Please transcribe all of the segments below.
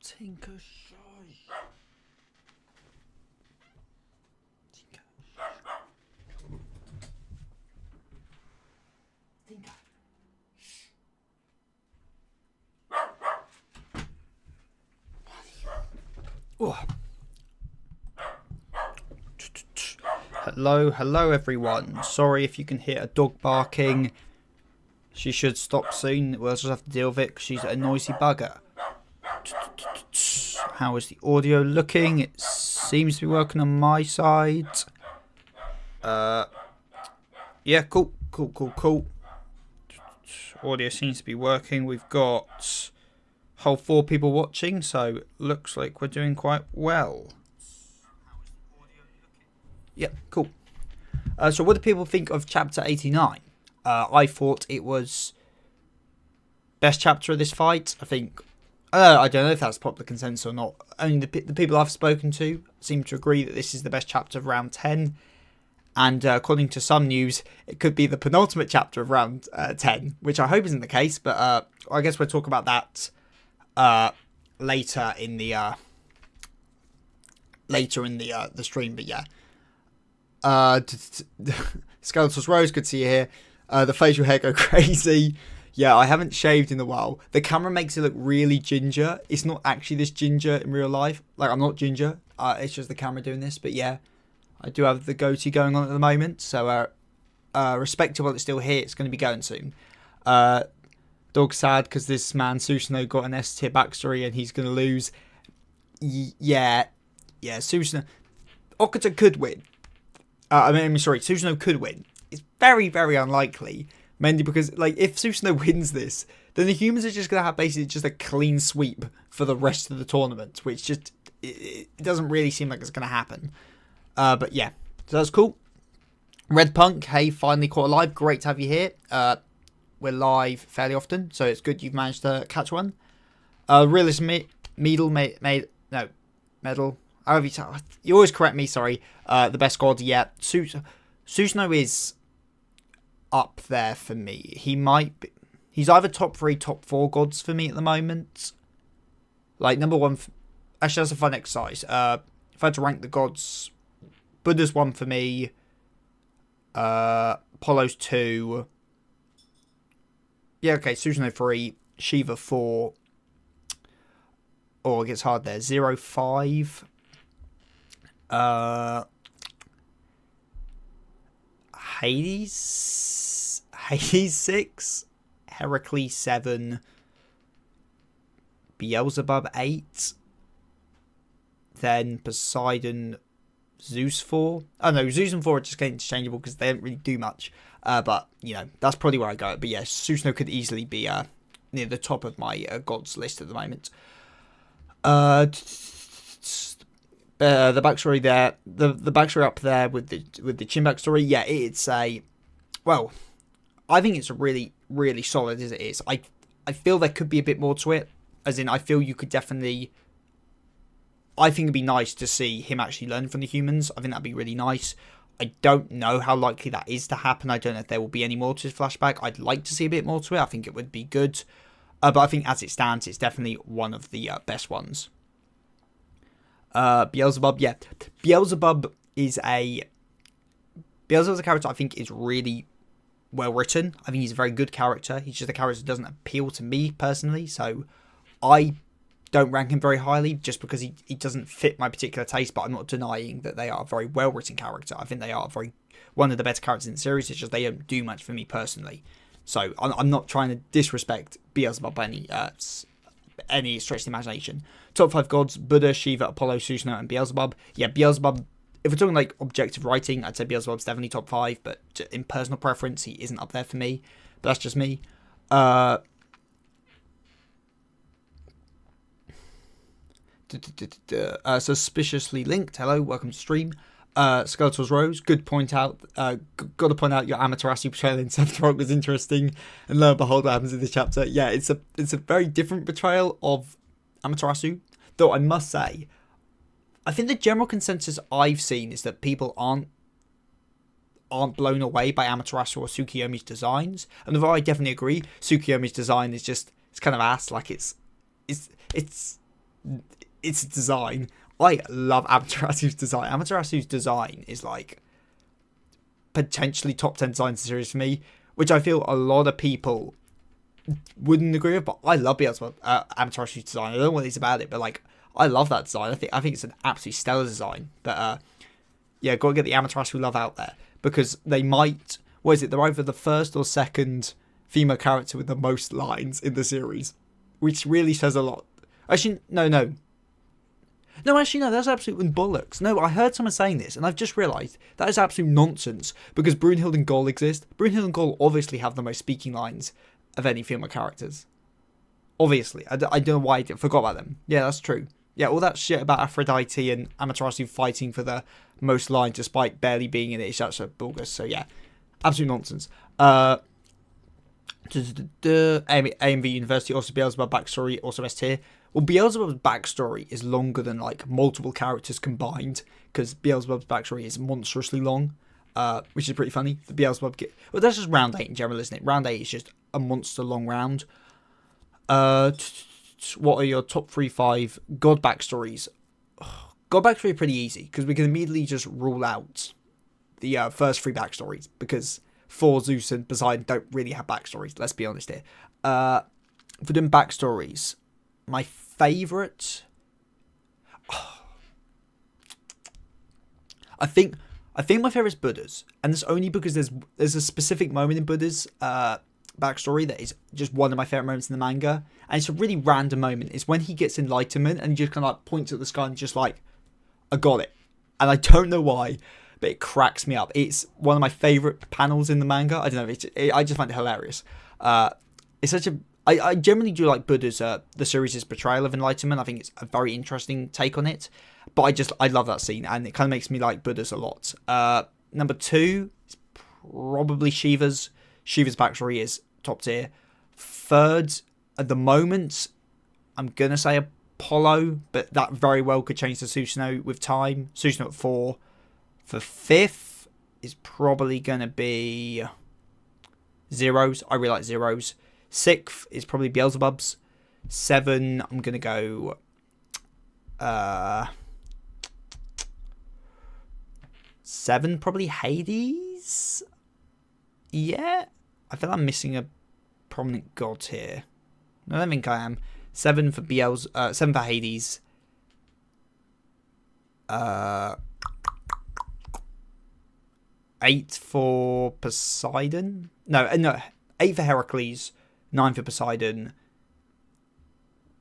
Tinker Shy. Tinker. Tinker. Oh. Hello everyone. Sorry if you can hear a dog barking. She should stop soon. We'll just have to deal with it because she's a noisy bugger. How is the audio looking? It seems to be working on my side. Yeah, cool. Audio seems to be working. We've got whole 4 people watching, so looks like we're doing quite well. Yeah, cool. So what do people think of chapter 89? I thought it was best chapter of this fight. I think I don't know if that's popular consensus or not. Only the people I've spoken to seem to agree that this is the best chapter of round 10. And according to some news, it could be the penultimate chapter of round 10, which I hope isn't the case. But I guess we'll talk about that later in the stream. But yeah, Skeletor's Rose, good to see you here. The facial hair go crazy. Yeah, I haven't shaved in a while. The camera makes it look really ginger. It's not actually this ginger in real life. Like, I'm not ginger. It's just the camera doing this. But yeah, I do have the goatee going on at the moment. So, respect to while it's still here. It's going to be going soon. Dog's sad because this man, Susanoo, got an S-tier backstory and he's going to lose. Yeah, Susanoo. Okuta could win. Susanoo could win. It's very, very unlikely. Mainly because, like, if Susanoo wins this, then the humans are just going to have basically just a clean sweep for the rest of the tournament, which just, it doesn't really seem like it's going to happen. But yeah, so that's cool. Red Punk, hey, finally caught alive. Great to have you here. We're live fairly often, so it's good you've managed to catch one. Realist Medal. You always correct me, sorry. The best god yet. Susanoo is up there for me. He's either top 3, top 4 gods for me at the moment. Like, number 1, actually that's a fun exercise. If I had to rank the gods, Buddha's 1 for me, Apollo's 2, yeah, okay, Susanoo 3, Shiva 4, it gets hard there, 0, 5, Hades 6, Heracles 7, Beelzebub 8, then Poseidon, Zeus 4. Oh no, Zeus and 4 are just getting interchangeable because they don't really do much. But, you know, that's probably where I go. But yeah, Susanoo could easily be near the top of my gods list at the moment. The backstory there, the backstory up there with the Chin backstory, yeah, it's I think it's really, really solid as it is. I feel there could be a bit more to it, as in I feel you could definitely, I think it'd be nice to see him actually learn from the humans. I think that'd be really nice. I don't know how likely that is to happen. I don't know if there will be any more to his flashback. I'd like to see a bit more to it. I think it would be good. But I think as it stands, it's definitely one of the best ones. Beelzebub, yeah. Beelzebub's a character I think is really well written. I think he's a very good character. He's just a character that doesn't appeal to me personally, so I don't rank him very highly just because he doesn't fit my particular taste, but I'm not denying that they are a very well written character. I think they are one of the better characters in the series. It's just they don't do much for me personally. So I'm not trying to disrespect Beelzebub by any stretch of the imagination. Top 5 gods: Buddha, Shiva, Apollo, Susanoo, and Beelzebub. Yeah, Beelzebub, if we're talking like objective writing, I'd say Beelzebub's definitely top 5, but in personal preference, he isn't up there for me. But that's just me. Suspiciously linked. Hello, welcome to stream. Skeletor's Rose, good point out. Got to point out your Amaterasu portrayal in Sephiroth was interesting, and lo and behold, what happens in this chapter. Yeah, it's a very different portrayal of Amaterasu, though I must say, I think the general consensus I've seen is that people aren't blown away by Amaterasu or Tsukiyomi's designs, and although I definitely agree, Tsukiyomi's design is just, it's kind of ass. Like it's It's design. I love Amaterasu's design. Amaterasu's design is like potentially top 10 designs in the series for me, which I feel a lot of people wouldn't agree with, but I love Beelzebub Amaterasu's design. I don't know what it's about it, but like I love that design. I think it's an absolutely stellar design. But yeah, gotta get the Amaterasu love out there, because they might, what is it? They're either the first or second female character with the most lines in the series, which really says a lot. Actually, no, actually, no, that's absolute bollocks. No, I heard someone saying this, and I've just realised that is absolute nonsense, because Brunhild and Gol exist. Brunhild and Gol obviously have the most speaking lines of any female characters. Obviously. I don't know why I forgot about them. Yeah, that's true. Yeah, all that shit about Aphrodite and Amaterasu fighting for the most lines despite barely being in it is actually bogus. So yeah, absolute nonsense. AMV University, also Beelzebub backstory, also S tier. Well, Beelzebub's backstory is longer than like multiple characters combined, because Beelzebub's backstory is monstrously long, which is pretty funny. The Beelzebub well, that's just round 8 in general, isn't it? Round 8 is just a monster long round. What are your top 3-5 god backstories? God backstory are pretty easy, because we can immediately just rule out the first 3 backstories, because Thor, Zeus, and Poseidon don't really have backstories. Let's be honest here. For doing backstories, my favourite, I think my favourite is Buddha's, and it's only because there's a specific moment in Buddha's backstory that is just one of my favourite moments in the manga, and it's a really random moment. It's when he gets enlightenment and he just kind of like points at the sky and just like, I got it, and I don't know why, but it cracks me up. It's one of my favourite panels in the manga. I don't know, I just find it hilarious. It's such a, I generally do like Buddha's, the series' portrayal of enlightenment. I think it's a very interesting take on it, but I love that scene, and it kind of makes me like Buddha's a lot. Number 2 is probably Shiva's. Shiva's backstory is top tier. Third, at the moment, I'm going to say Apollo, but that very well could change to Susanoo with time. Susanoo at 4. For 5th is probably going to be Zero's. I really like Zero's. 6th is probably Beelzebub's. 7, I'm going to go 7, probably Hades. Yeah, I feel I'm missing a prominent god here. No, I don't think I am. 7 for 7 for Hades. 8 for Poseidon. No, 8 for Heracles. 9 for Poseidon.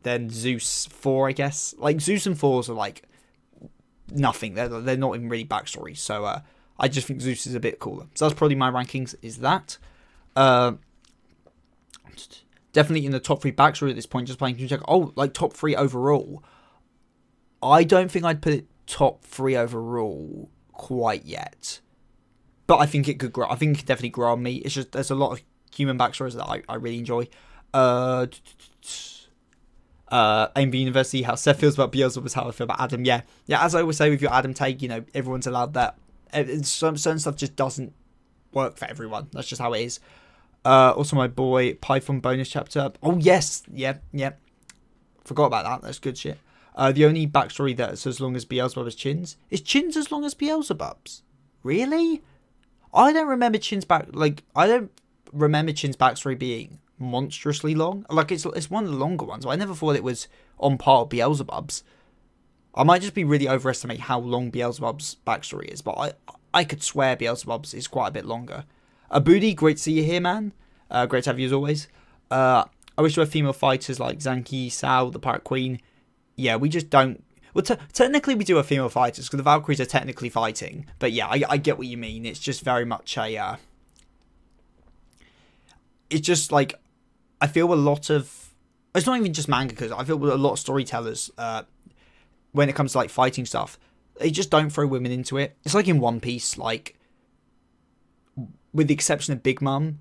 Then Zeus 4, I guess. Like Zeus and Thor's are like nothing. They're not even really backstories. So I just think Zeus is a bit cooler. So that's probably my rankings, is that. Definitely in the top 3 backstory at this point, just playing check. Oh, like top 3 overall. I don't think I'd put it top 3 overall quite yet. But I think it could grow. I think it could definitely grow on me. It's just, there's a lot of human backstories that I really enjoy. AMV University, how Seth feels about Beelzebub is how I feel about Adam. Yeah, as I always say with your Adam take, you know, everyone's allowed that. Certain stuff just doesn't work for everyone. That's just how it is. Also, my boy Python bonus chapter. Oh yes, yeah. Forgot about that. That's good shit. The only backstory that's as long as Beelzebub is Chin's. Is Chin's as long as Beelzebub's? Really? I don't remember Chin's backstory being monstrously long. Like it's one of the longer ones. I never thought it was on par with Beelzebub's. I might just be really overestimating how long Beelzebub's backstory is, but I could swear Beelzebub's is quite a bit longer. Booty, great to see you here, man. Great to have you as always. I wish there were female fighters like Zanki, Sao, the Pirate Queen. Yeah, we just don't. Well, technically we do have female fighters because the Valkyries are technically fighting. But yeah, I get what you mean. It's just very much a. It's just like, I feel a lot of. It's not even just manga, because I feel a lot of storytellers, when it comes to like fighting stuff, they just don't throw women into it. It's like in One Piece, like, with the exception of Big Mom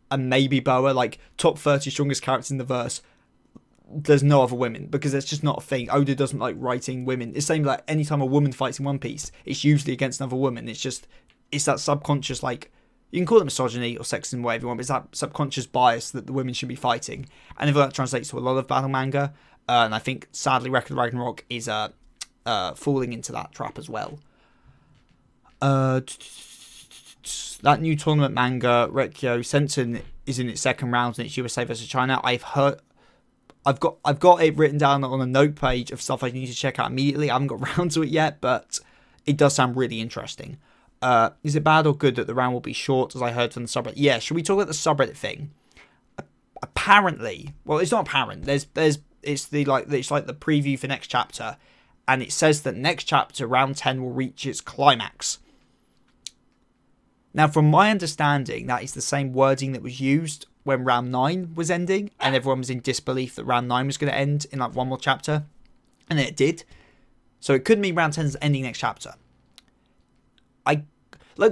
and maybe Boa, like top 30 strongest characters in the verse, there's no other women, because it's just not a thing. Oda doesn't like writing women. It's the same like anytime a woman fights in One Piece, it's usually against another woman. It's that subconscious, like, you can call it misogyny or sexism, whatever you want, but it's that subconscious bias that the women should be fighting. And if that translates to a lot of battle manga, And I think, sadly, Ragnarok is falling into that trap as well. That new tournament manga, Rekkyo Sensen, is in its second round and it's USA versus China. I've got it written down on a note page of stuff I need to check out immediately. I haven't got around to it yet, but it does sound really interesting. Is it bad or good that the round will be short, as I heard from the subreddit? Yeah, should we talk about the subreddit thing? Apparently, well, it's not apparent. It's like the preview for next chapter, and it says that next chapter, round 10, will reach its climax. Now, from my understanding, that is the same wording that was used when round 9 was ending, and everyone was in disbelief that round 9 was going to end in like one more chapter, and then it did. So it could mean round 10 is ending next chapter.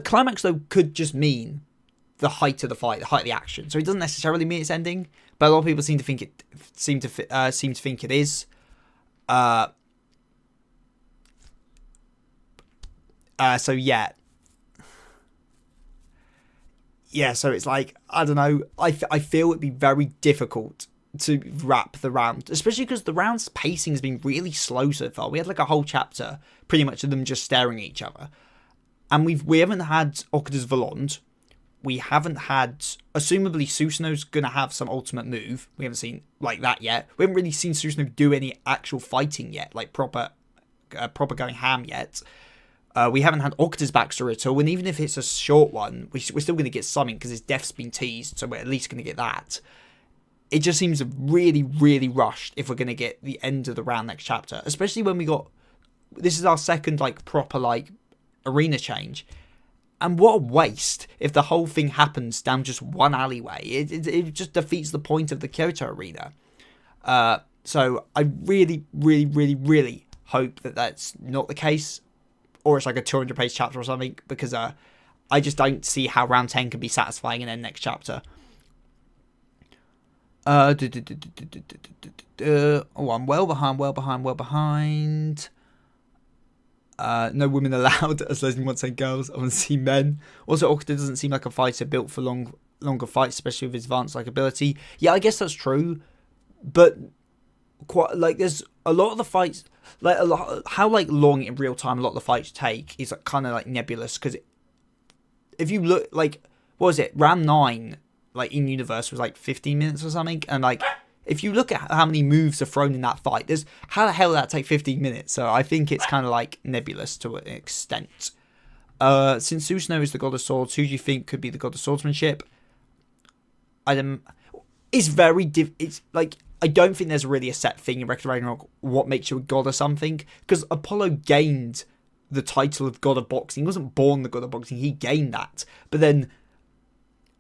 Climax though could just mean the height of the fight, the height of the action. So it doesn't necessarily mean it's ending, but a lot of people seem to think it is. So yeah. Yeah, so it's like, I don't know, I feel it'd be very difficult to wrap the round, especially because the round's pacing has been really slow so far. We had like a whole chapter, pretty much of them just staring at each other. And we haven't had Okuda's Volant. We haven't had, assumably, Susanoo's going to have some ultimate move. We haven't seen like that yet. We haven't really seen Susanoo do any actual fighting yet, like proper going ham yet. We haven't had Okuda's backstory at all, and even if it's a short one, we're still going to get something because his death's been teased, so we're at least going to get that. It just seems really, really rushed if we're going to get the end of the round next chapter, especially when we got, this is our second like proper like arena change, and what a waste if the whole thing happens down just one alleyway. It just defeats the point of the Kyoto arena. So I really, really, really, really hope that that's not the case, or it's like a 200-page chapter or something, because I just don't see how round 10 can be satisfying and then next chapter. Oh, I'm well behind. No women allowed, as Leslie once said, girls. I want to see men. Also, Okuda doesn't seem like a fighter built for longer fights, especially with his advanced like ability. Yeah, I guess that's true, but quite like there's a lot of the fights, like how like long in real time a lot of the fights take is like, kind of like nebulous, because if you look like, what was it, round 9 like in universe was like 15 minutes or something, and like if you look at how many moves are thrown in that fight, there's how the hell did that take 15 minutes? So I think it's kind of like nebulous to an extent. Since Susanoo is the god of swords, who do you think could be the god of swordsmanship? It's very it's like, I don't think there's really a set thing in Ragnarok what makes you a god or something, because Apollo gained the title of god of boxing. He wasn't born the god of boxing, he gained that. But then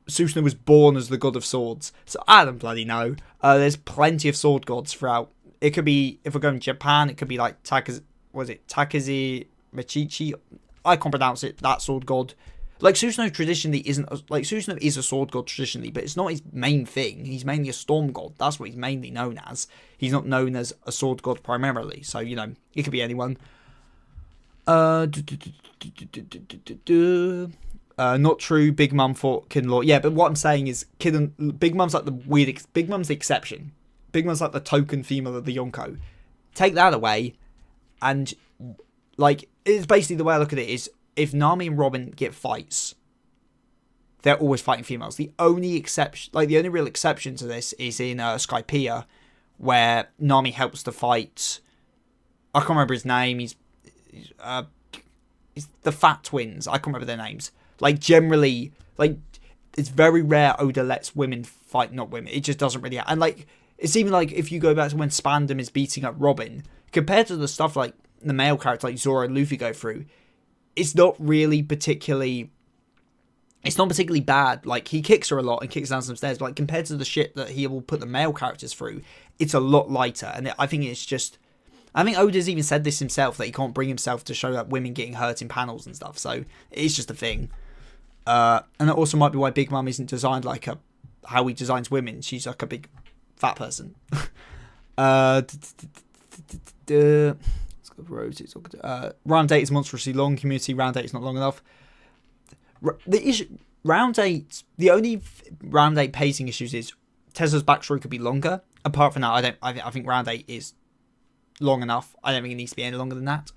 Susanoo was born as the god of swords. So I don't bloody know. There's plenty of sword gods throughout. It could be, if we're going to Japan, it could be like Takazi Machichi. I can't pronounce it, that sword god. Like, Susanoo traditionally isn't, like, Susanoo is a sword god traditionally, but it's not his main thing. He's mainly a storm god. That's what he's mainly known as. He's not known as a sword god primarily. So, you know, it could be anyone. Not true. Big Mum fought Kid Law. Yeah, but what I'm saying is, Big Mum's like the weird. Big Mum's the exception. Big Mum's like the token female of the Yonko. Take that away, and like, it's basically the way I look at it is, if Nami and Robin get fights, they're always fighting females. The only exception, like the only real exception to this, is in Skypiea, where Nami helps to fight. I can't remember his name. He's the Fat Twins. I can't remember their names. Like, generally, like, it's very rare Oda lets women fight, not women. It just doesn't really. And like, it's even like if you go back to when Spandam is beating up Robin, compared to the stuff like the male characters like Zoro and Luffy go through, it's not really particularly. It's not particularly bad. Like, he kicks her a lot and kicks down some stairs, but like, compared to the shit that he will put the male characters through, it's a lot lighter. And I think it's just. I think Oda's even said this himself, that he can't bring himself to show that women getting hurt in panels and stuff. So it's just a thing. And that also might be why Big Mum isn't designed like how he designs women. She's like a big fat person. Round 8 is monstrously long. Community round 8 is not long enough. The issue, round 8, the only round 8 pacing issues is Tesla's backstory could be longer. apart from that, I think round 8 is long enough. I don't think it needs to be any longer than that.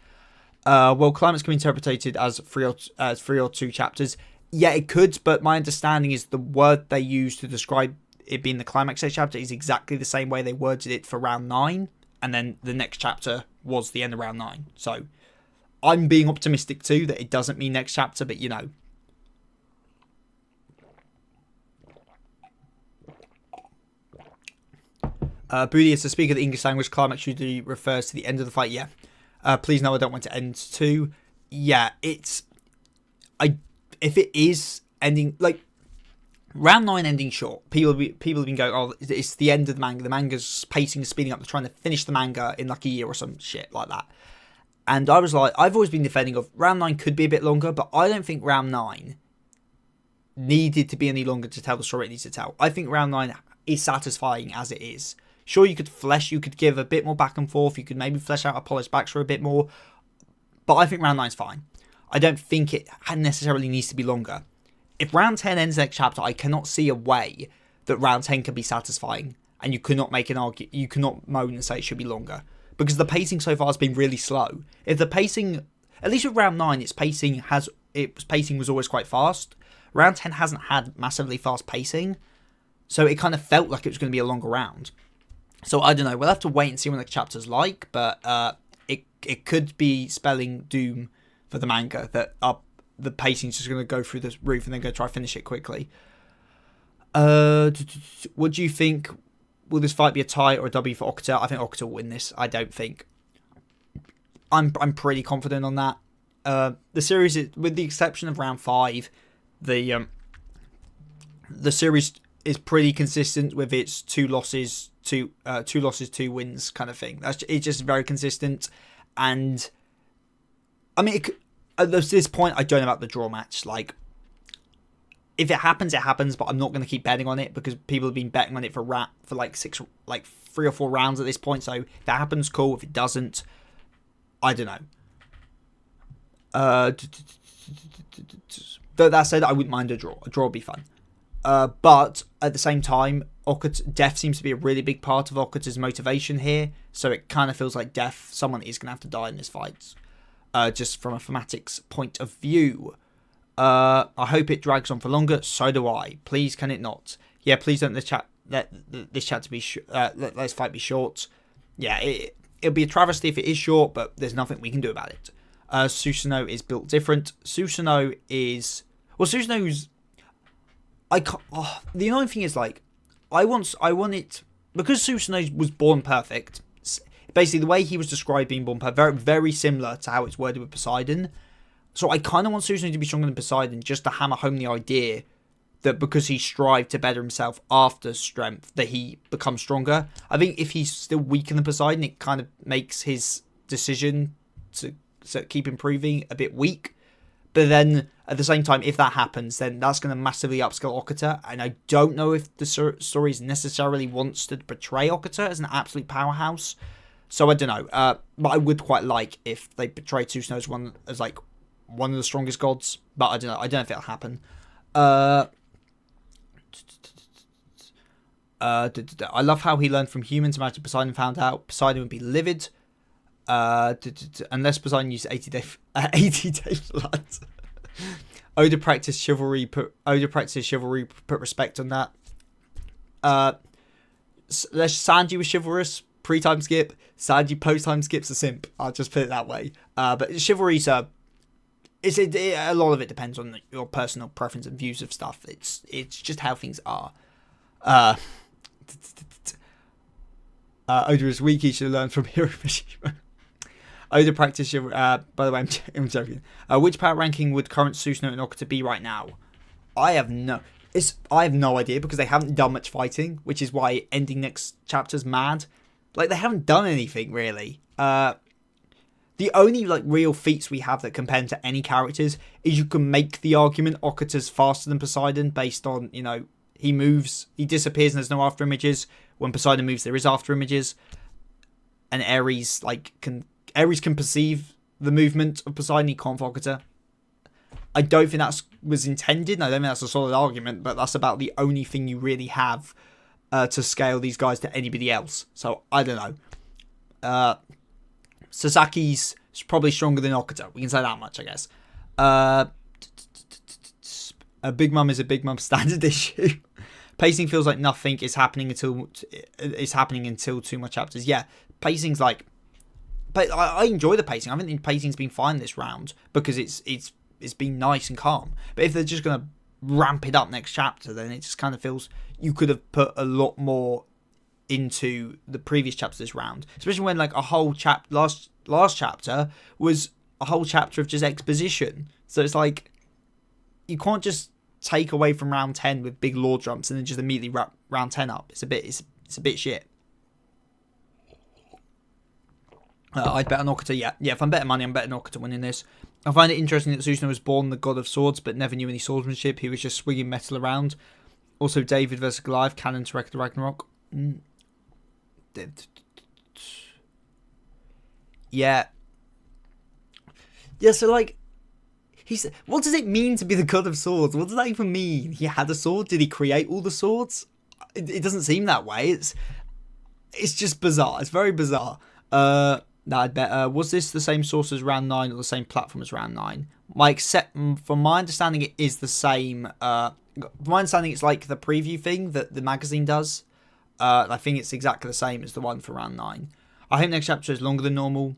Well, climax can be interpreted as three or two chapters. Yeah, it could, but my understanding is the word they use to describe it being the climax of the chapter is exactly the same way they worded it for round 9, and then the next chapter was the end of round 9. So I'm being optimistic too that it doesn't mean next chapter, but you know. Booty, as the speaker of the English language, climax usually refers to the end of the fight. Yeah. Please no, I don't want to end too. Yeah, if it is ending like round 9 ending short, people have been going, oh, it's the end of the manga. The manga's pacing is speeding up. They're trying to finish the manga in like a year or some shit like that. And I was like, I've always been defending of round 9 could be a bit longer, but I don't think round 9 needed to be any longer to tell the story it needs to tell. I think round 9 is satisfying as it is. Sure, you could give a bit more back and forth. You could maybe flesh out Apollo's backstory a bit more. But I think round 9 is fine. I don't think it necessarily needs to be longer. If round 10 ends next chapter, I cannot see a way that round 10 can be satisfying. And you could not make an argument. You cannot moan and say it should be longer. Because the pacing so far has been really slow. If the pacing, at least with round 9, its pacing was always quite fast. Round 10 hasn't had massively fast pacing. So it kind of felt like it was going to be a longer round. So I don't know. We'll have to wait and see what the chapter's like, but it could be spelling doom for the manga that the pacing's just going to go through the roof and then go try to finish it quickly. What do you think? Will this fight be a tie or a W for Okuta? I think Okuta will win this. I don't think. I'm pretty confident on that. The series, with the exception of round 5, the series is pretty consistent with its 2 losses, 2 wins kind of thing. It's just very consistent, and I mean, at this point, I don't know about the draw match. Like, if it happens, it happens, but I'm not going to keep betting on it because people have been betting on it for like 3 or 4 rounds at this point. So if that happens, cool. If it doesn't, I don't know. That said, I wouldn't mind a draw. A draw would be fun. But at the same time, death seems to be a really big part of Okuta's motivation here. So it kind of feels like someone is going to have to die in this fight. Just from a thematics point of view. I hope it drags on for longer. So do I. Please, can it not? Yeah, please don't let this chat to be let this fight be short. Yeah, it'll be a travesty if it is short, but there's nothing we can do about it. Susanoo is built different. Susanoo's the annoying thing is, like, I want it because Susanoo was born perfect. Basically, the way he was described being born perfect, very, very similar to how it's worded with Poseidon. So I kind of want Susanoo to be stronger than Poseidon, just to hammer home the idea that because he strived to better himself after strength, that he becomes stronger. I think if he's still weaker than Poseidon, it kind of makes his decision to keep improving a bit weak. But then, at the same time, if that happens, then that's going to massively upscale Okuta. And I don't know if the story necessarily wants to portray Okuta as an absolute powerhouse. So I don't know. But I would quite like if they portrayed Susanoo as like one of the strongest gods. But I don't know. I don't know if it'll happen. I love how he learned from humans. Imagine Poseidon found out. Poseidon would be livid. Unless Poseidon used 80-day flood. Oda practiced chivalry. Put respect on that. Sanji was chivalrous pre-time skip. Sanji post-time skip's a simp. I'll just put it that way. But chivalry's a lot of it depends on your personal preference and views of stuff. It's just how things are. Oda is weak. He should learn from Hiroshima. Oda practice. By the way, I'm joking. Which power ranking would current Susanoo and Okuta be right now? I have no idea because they haven't done much fighting, which is why ending next chapter's mad. Like, they haven't done anything really. The only like real feats we have that compare to any characters is you can make the argument Okuta's faster than Poseidon based on, you know, he moves, he disappears and there's no after images. When Poseidon moves, there is after images, and Ares can perceive the movement of Poseidon. He can't for Okuta. I don't think that was intended. I don't think that's a solid argument, but that's about the only thing you really have to scale these guys to anybody else. So I don't know. Sasaki's probably stronger than Okuta. We can say that much, I guess. A Big Mum is a Big Mum standard issue. Pacing feels like nothing is happening until too much chapters. Yeah, pacing's like, but I enjoy the pacing. I think the pacing's been fine this round because it's been nice and calm. But if they're just gonna ramp it up next chapter, then it just kind of feels you could have put a lot more into the previous chapters this round, especially when like a whole last chapter was a whole chapter of just exposition. So it's like you can't just take away from round 10 with big lore jumps and then just immediately wrap round 10 up. It's a bit shit. I'd bet on Okuta. Yeah. If I'm betting money, I'm betting Okuta winning this. I find it interesting that Susanoo was born the god of swords, but never knew any swordsmanship. He was just swinging metal around. Also, David versus Goliath, canon to Ragnarok. Yeah. Yeah, so like, what does it mean to be the god of swords? What does that even mean? He had a sword? Did he create all the swords? It doesn't seem that way. It's just bizarre. It's very bizarre. No, I'd bet. Was this the same source as round 9 or the same platform as round 9? From my understanding, it is the same. From my understanding, it's like the preview thing that the magazine does. I think it's exactly the same as the one for round 9. I hope next chapter is longer than normal.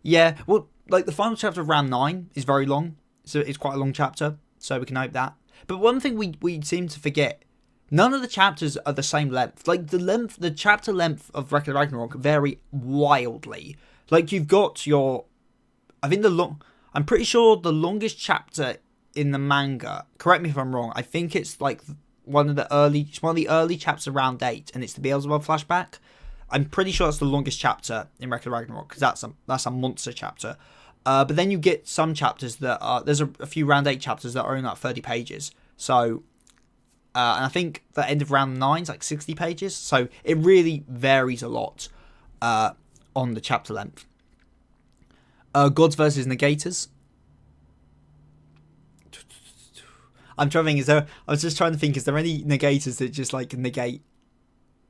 Yeah, well, like the final chapter of round 9 is very long. So it's quite a long chapter. So we can hope that. But one thing we seem to forget, none of the chapters are the same length. Like the chapter length of Ragnarok vary wildly. Like you've got I'm pretty sure the longest chapter in the manga, correct me if I'm wrong, I think it's like one of the early chapters of round 8, and it's the Beelzebub flashback. I'm pretty sure that's the longest chapter in Ragnarok, because that's a monster chapter. But then you get some chapters that are, there's a few round 8 chapters that are only like 30 pages. So, and I think the end of round 9 is like 60 pages. So it really varies a lot on the chapter length. Gods versus Negators. I was just trying to think, is there any Negators that just like negate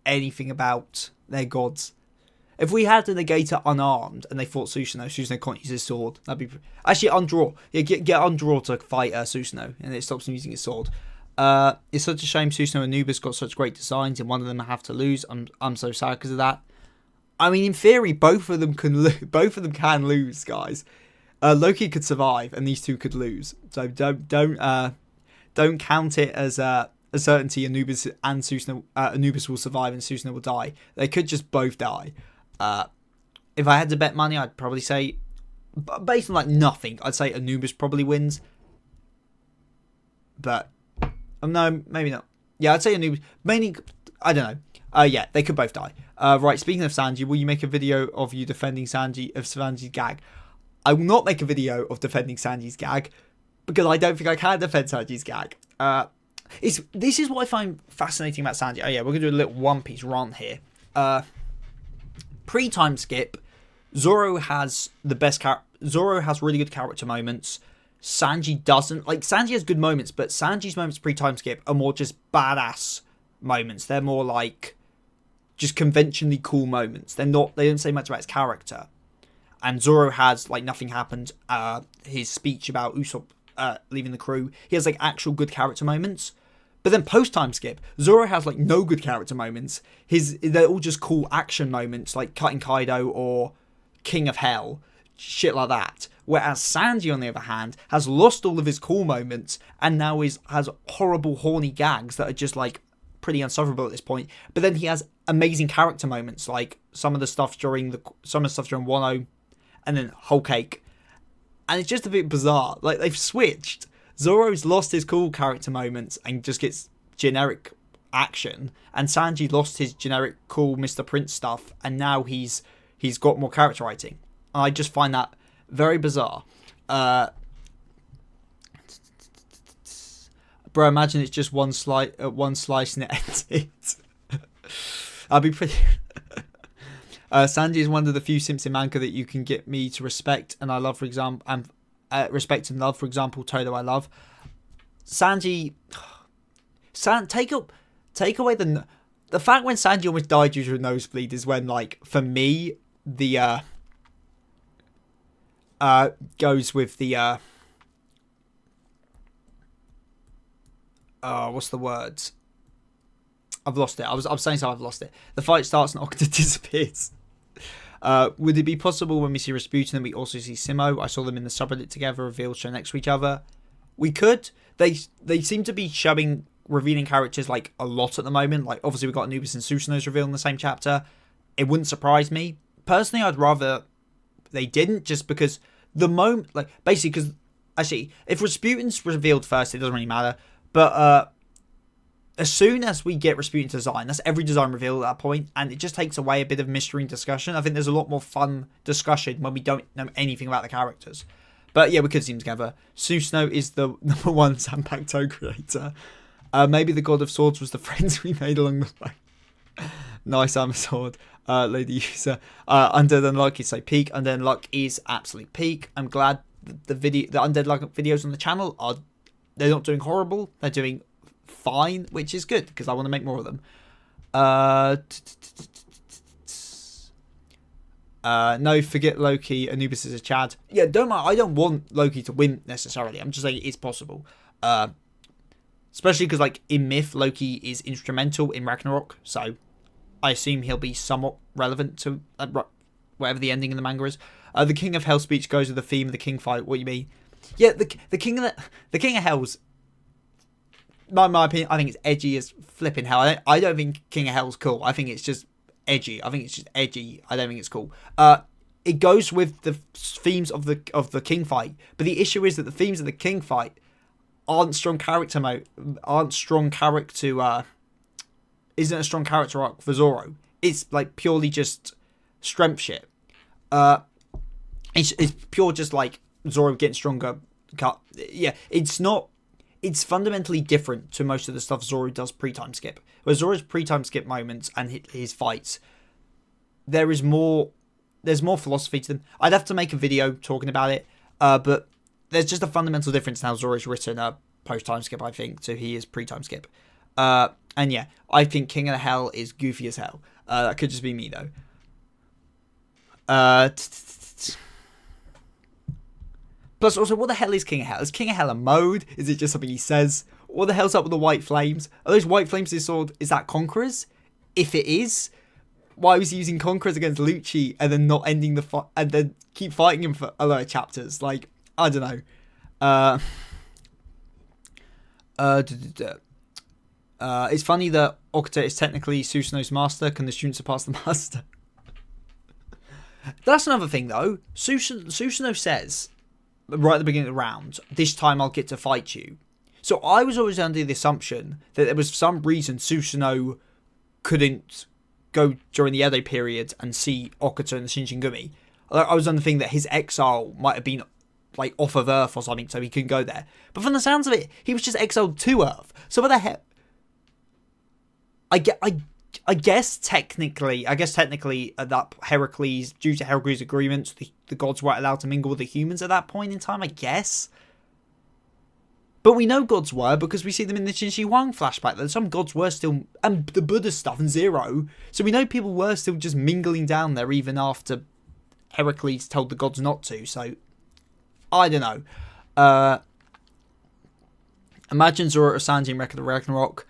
anything about their gods? If we had a Negator unarmed and they fought Susanoo can't use his sword. That'd be actually Undraw. Yeah, get Undraw to fight Susanoo, and it stops him using his sword. It's such a shame Susanoo and Anubis got such great designs, and one of them have to lose. I'm so sad because of that. I mean, in theory, both of them can lose, guys. Loki could survive, and these two could lose. So don't count it as a certainty. Anubis and Susanoo, Anubis will survive and Susanoo will die. They could just both die. If I had to bet money, I'd probably say, based on like nothing, I'd say Anubis probably wins. But no, maybe not. Yeah, I'd say Anubis. Mainly, I don't know. Yeah, they could both die. Right, speaking of Sanji, will you make a video of you defending Sanji's gag? I will not make a video of defending Sanji's gag because I don't think I can defend Sanji's gag. This is what I find fascinating about Sanji. Oh yeah, we're gonna do a little One Piece run here. Pre-time skip, Zoro has the best Zoro has really good character moments. Sanji doesn't. Like, Sanji has good moments, but Sanji's moments pre-time skip are more just badass moments. They're more like just conventionally cool moments. They don't say much about his character. And Zoro has like nothing happened. His speech about Usopp leaving the crew, he has like actual good character moments. But then post-time skip, Zoro has like no good character moments. They're all just cool action moments like cutting Kaido or King of Hell, shit like that. Whereas Sanji, on the other hand, has lost all of his cool moments and now has horrible horny gags that are just like pretty unsufferable at this point. But then he has amazing character moments, like some of the stuff during Wano, and then Whole Cake. And it's just a bit bizarre. Like, they've switched. Zoro's lost his cool character moments and just gets generic action, and Sanji lost his generic cool Mr. Prince stuff, and now he's got more character writing. And I just find that very bizarre. Bro, imagine it's just one slice and it ends it. I'll be pretty. Sanji is one of the few simps in manga that you can get me to respect, and I love, for example, respect and love. For example, Todo I love. Sanji, take away the. the fact when Sanji almost died due to a nosebleed is when, like, for me, the goes with the what's the words? I've lost it. I'm saying so. I've lost it. The fight starts and Okta disappears. Would it be possible when we see Rasputin and we also see Simo? I saw them in the subreddit together, revealed show next to each other. We could. They seem to be revealing characters like a lot at the moment. Like obviously we got Anubis and Susanoo's revealed in the same chapter. It wouldn't surprise me. Personally, I'd rather they didn't, just because the moment, like basically, because actually, if Rasputin's revealed first, it doesn't really matter. But as soon as we get Rasputin's design, that's every design revealed at that point, and it just takes away a bit of mystery and discussion. I think there's a lot more fun discussion when we don't know anything about the characters. But yeah, we could see them together. Susanoo is the number one Zanpakuto creator. Maybe the God of Swords was the friends we made along the way. Nice, I'm a sword. Lady user. Undead Unluck is so peak. Undead Unluck is absolute peak. I'm glad the Undead Unluck videos on the channel they're not doing horrible. They're doing fine, which is good because I want to make more of them. No, forget Loki. Anubis is a Chad. Yeah, I don't want Loki to win necessarily. I'm just saying it's possible. Especially because, like, in Myth, Loki is instrumental in Ragnarok, so I assume he'll be somewhat relevant to whatever the ending in the manga is. The King of Hell speech goes with the theme of the King fight. What do you mean? Yeah, the King of Hell's, my opinion, I think it's edgy as flipping hell. I don't think King of Hell's cool. I think it's just edgy. I think it's just edgy. I don't think it's cool. It goes with the themes of the King fight, but the issue is that the themes of the King fight aren't strong character isn't a strong character arc for Zoro. It's like purely just strength shit. It's pure just like Zoro getting stronger. Yeah, it's fundamentally different to most of the stuff Zoro does pre-time skip. Where Zoro's pre-time skip moments and his fights, there's more philosophy to them. I'd have to make a video talking about it, but there's just a fundamental difference in how Zoro's written post-time skip, I think, to he is pre-time skip. And yeah, I think King of Hell is goofy as hell. That could just be me, though. Plus, also, what the hell is King of Hell? Is King of Hell a mode? Is it just something he says? What the hell's up with the white flames? Are those white flames his sword? Is that Conquerors? If it is, why was he using Conquerors against Lucci and then not ending the fight and then keep fighting him for a lot of chapters? Like, I don't know. It's funny that Okta is technically Susanoo's master. Can the student surpass the master? That's another thing, though. Susanoo says, right at the beginning of the round, this time I'll get to fight you. So I was always under the assumption that there was some reason Susanoo couldn't go during the Edo period and see Okuta and the Shinsengumi. I was under the thing that his exile might have been like off of Earth or something, so he couldn't go there. But from the sounds of it, he was just exiled to Earth. So what the heck? I guess technically that Heracles, due to Heracles' agreements, the gods weren't allowed to mingle with the humans at that point in time, I guess. But we know gods were because we see them in the Qin Shi Huang flashback. That some gods were still, and the Buddha stuff and Zero. So we know people were still just mingling down there even after Heracles told the gods not to. So I don't know. Imagine Zoro or Sanji in Record of Ragnarok.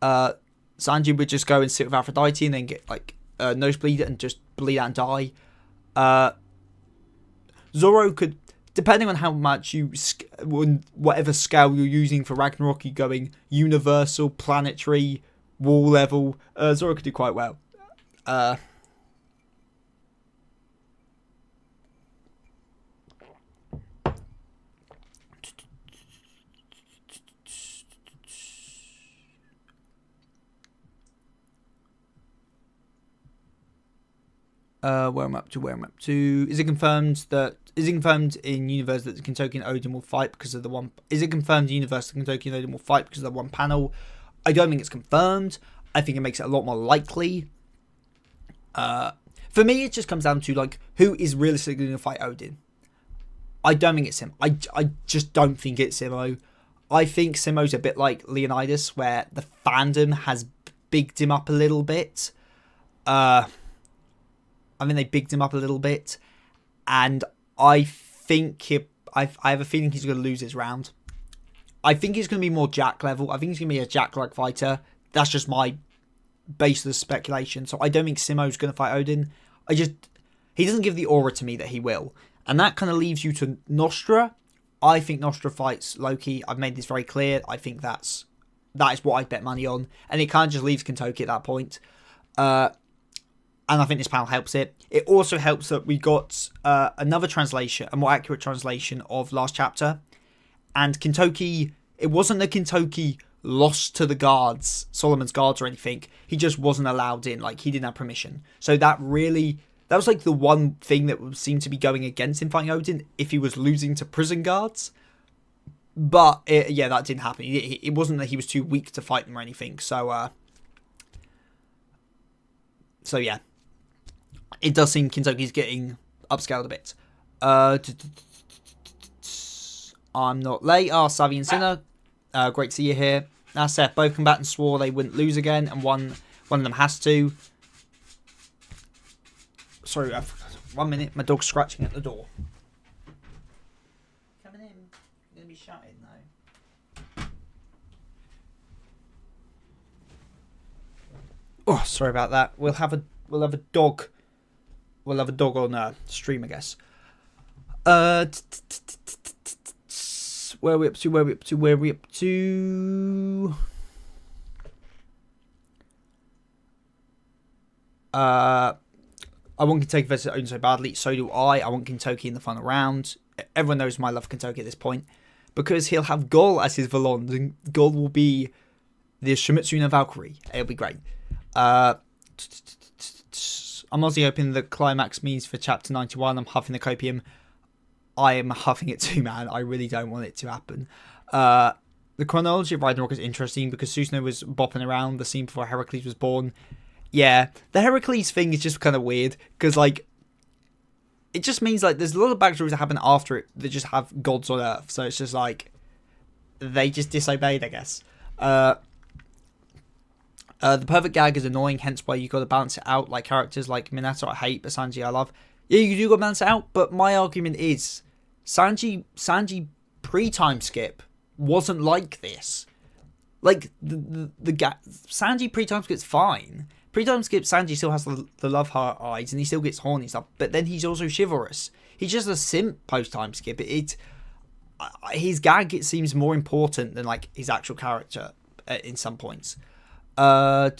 Sanji would just go and sit with Aphrodite and then get like nosebleed and just bleed out and die. Zoro could, depending on how much whatever scale you're using for Ragnarok, you're going universal, planetary, wall level. Zoro could do quite well. Where I'm up to. Is it confirmed in universe that the Kentucky and Odin will fight because of the one? Is it confirmed in universe that Kentucky and Odin will fight because of the one panel? I don't think it's confirmed. I think it makes it a lot more likely. For me, it just comes down to like who is realistically going to fight Odin. I don't think it's him. I just don't think it's Simo. I think Simo's a bit like Leonidas, where the fandom has bigged him up a little bit. And I think I have a feeling he's going to lose his round. I think he's going to be more Jack level. I think he's going to be a Jack-like fighter. That's just my baseless speculation. So I don't think Simo's going to fight Odin. He doesn't give the aura to me that he will. And that kind of leaves you to Nostra. I think Nostra fights Loki. I've made this very clear. I think that is what I'd bet money on. And it kind of just leaves Kentucky at that point. And I think this panel helps it. It also helps that we got another translation, a more accurate translation of last chapter. And Kentucky, it wasn't that Kentucky lost to the guards, Solomon's guards or anything. He just wasn't allowed in. Like, he didn't have permission. So that was like the one thing that seemed to be going against him fighting Odin if he was losing to prison guards. But, that didn't happen. It wasn't that he was too weak to fight them or anything. So yeah. It does seem Kentucky's getting upscaled a bit. I'm not late. Savvy and Sinner. Great to see you here. Now, Seth, both combatants swore they wouldn't lose again, and one of them has to. Sorry, 1 minute. My dog's scratching at the door. Coming in. You're going to be shouting now. Oh, sorry about that. We'll have a dog. We'll have a dog on stream, I guess. Where are we up to? I want Kentucky versus Odin so badly. So do I. I want Kentucky in the final round. Everyone knows my love for Kentucky at this point. Because he'll have Gol as his Valond. And Gol will be the Shimizu Valkyrie. It'll be great. I'm honestly hoping the climax means for chapter 91. I'm huffing the copium. I am huffing it too, man. I really don't want it to happen. The chronology of Ragnarok is interesting because Susanoo was bopping around the scene before Heracles was born. Yeah, the Heracles thing is just kind of weird because, like, it just means, like, there's a lot of backstories that happen after it that just have gods on Earth. So it's just, like, they just disobeyed, I guess. The perfect gag is annoying, hence why you got to balance it out. Like characters like Minato I hate, but Sanji I love. Yeah, you do got to balance it out, but my argument is Sanji pre-time skip wasn't like this. Like, Sanji pre-time skip's fine. Pre-time skip, Sanji still has the love heart eyes, and he still gets horny stuff, but then he's also chivalrous. He's just a simp post-time skip. His gag, it seems more important than, like, his actual character in some points. Odin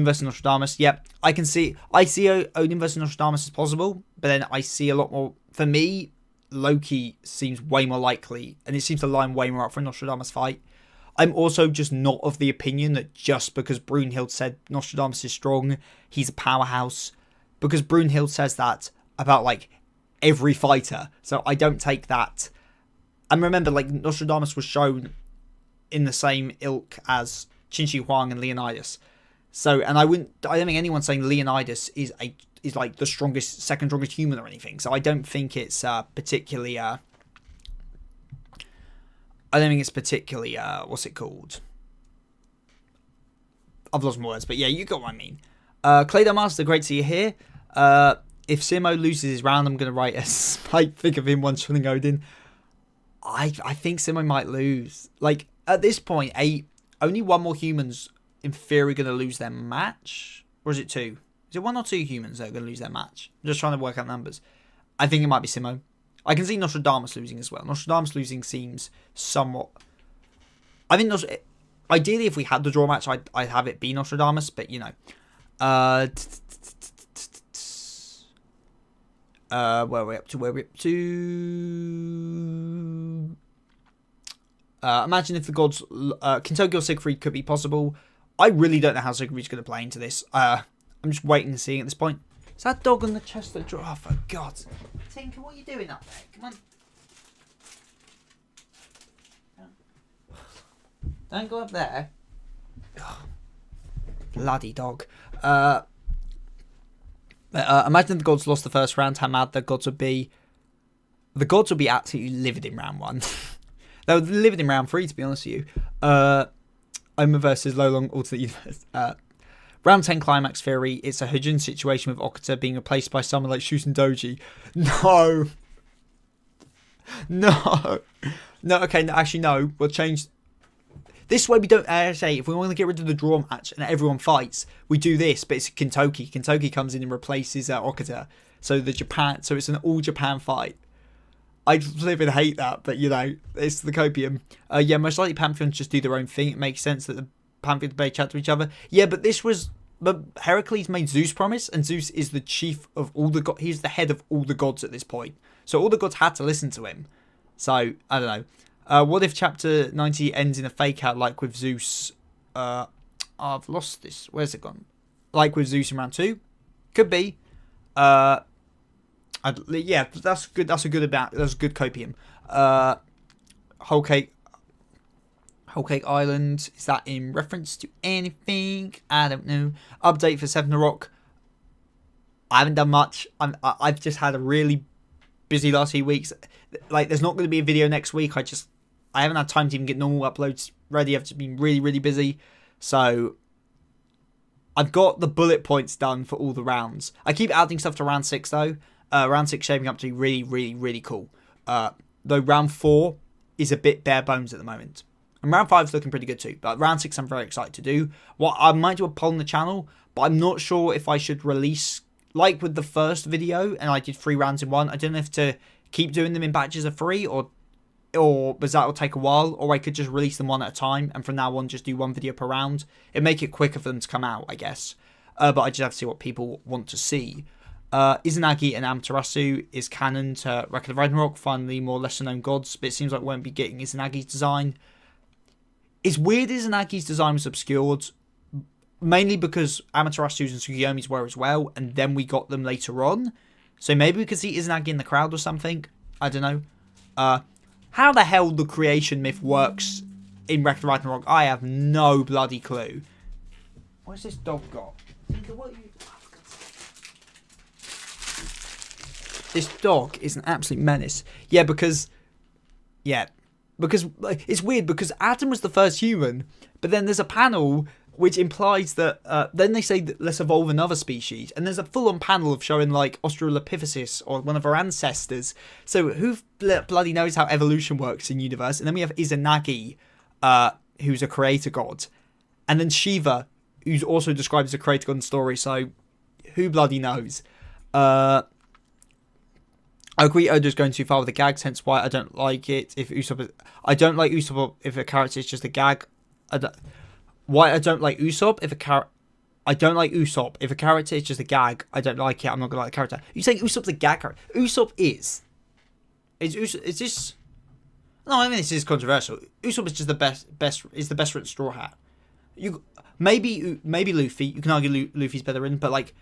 versus Nostradamus. Yep, I see Odin versus Nostradamus as possible, but then I see a lot more. For me, Loki seems way more likely, and it seems to line way more up for a Nostradamus fight. I'm also just not of the opinion that just because Brunhild said Nostradamus is strong, he's a powerhouse, because Brunhild says that about, like, every fighter. So I don't take that. And remember, like, Nostradamus was shown in the same ilk as Qin Shi Huang and Leonidas. So, and I don't think anyone's saying Leonidas is like the second strongest human or anything. So I don't think it's particularly what's it called? I've lost my words, but yeah, you got what I mean. Claydar Master, great to see you here. If Simo loses his round, I'm going to write a spike pic of him one-shotting Odin. I think Simo might lose. Like, at this point, only one more human's in theory going to lose their match. Or is it two? Is it one or two humans that are going to lose their match? I'm just trying to work out numbers. I think it might be Simo. I can see Nostradamus losing as well. Nostradamus losing seems somewhat... I think ideally, if we had the draw match, I'd have it be Nostradamus, but, you know. Where are we up to? Imagine if the gods... Kentucky or Siegfried could be possible. I really don't know how Siegfried's going to play into this. I'm just waiting to see at this point. Is that dog on the chest of the drawer? Oh, for God. Tinker, what are you doing up there? Come on. Don't go up there. Oh, bloody dog. Imagine the gods lost the first round, how mad the gods would be. The gods would be absolutely livid in round 1. They were livid in round 3, to be honest with you. Oma versus Lolong alternate universe. Round 10 climax theory. It's a Hujin situation with Okuta being replaced by someone like Shusen Doji. No. No. No, okay, no, actually, no. We'll change. This way we don't say, if we want to get rid of the draw match and everyone fights, we do this, but it's Kintoki. Kintoki comes in and replaces Okuta. So it's an all Japan fight. I live and hate that, but it's the copium. Yeah, most likely Pantheons just do their own thing. It makes sense that the Pantheons may chat to each other. Yeah, but Heracles made Zeus promise, and Zeus is the chief of all the gods. He's the head of all the gods at this point. So all the gods had to listen to him. So, I don't know. What if chapter 90 ends in a fake out like with Zeus? I've lost this. Where's it gone? Like with Zeus in round 2? Could be. Yeah, that's good. That's a good copium. Whole Cake Island. Is that in reference to anything? I don't know. Update for Ragnarok. I haven't done much. I've just had a really busy last few weeks. Like, there's not going to be a video next week. I haven't had time to even get normal uploads ready. I've just been really, really busy. So I've got the bullet points done for all the rounds. I keep adding stuff to round 6 though. Round 6 shaping up to be really, really, really cool. Though round 4 is a bit bare bones at the moment. And round 5 is looking pretty good too. But round 6 I'm very excited to do. I might do a poll on the channel, but I'm not sure if I should release, like with the first video, and I did 3 rounds in one. I don't know if to keep doing them in batches of 3 or because that will take a while, or I could just release them one at a time, and from now on just do 1 video per round. It'd make it quicker for them to come out, I guess. But I just have to see what people want to see. Izanagi and Amaterasu is canon to Record of Ragnarok, finally more lesser known gods, but it seems like we won't be getting Izanagi's design. It's weird Izanagi's design was obscured, mainly because Amaterasu's and Tsukiyomi's were as well, and then we got them later on. So maybe we could see Izanagi in the crowd or something. I don't know. How the hell the creation myth works in Record of Ragnarok, I have no bloody clue. What's this dog got? This dog is an absolute menace. Yeah, because it's weird because Adam was the first human, but then there's a panel which implies that then they say that let's evolve another species, and there's a full-on panel of showing like Australopithecus or one of our ancestors. So who bloody knows how evolution works in universe? And then we have Izanagi, who's a creator god, and then Shiva, who's also described as a creator god in story. So who bloody knows? I agree Oda's going too far with the gags, hence why I don't like it. I don't like Usopp if a character is just a gag. I don't like Usopp if a character is just a gag. I don't like it. I'm not gonna like the character. You saying Usopp's a gag character? Usopp is this? No, I mean this is controversial. Usopp is just the best written Straw Hat. Maybe Luffy. You can argue Luffy's better in, but like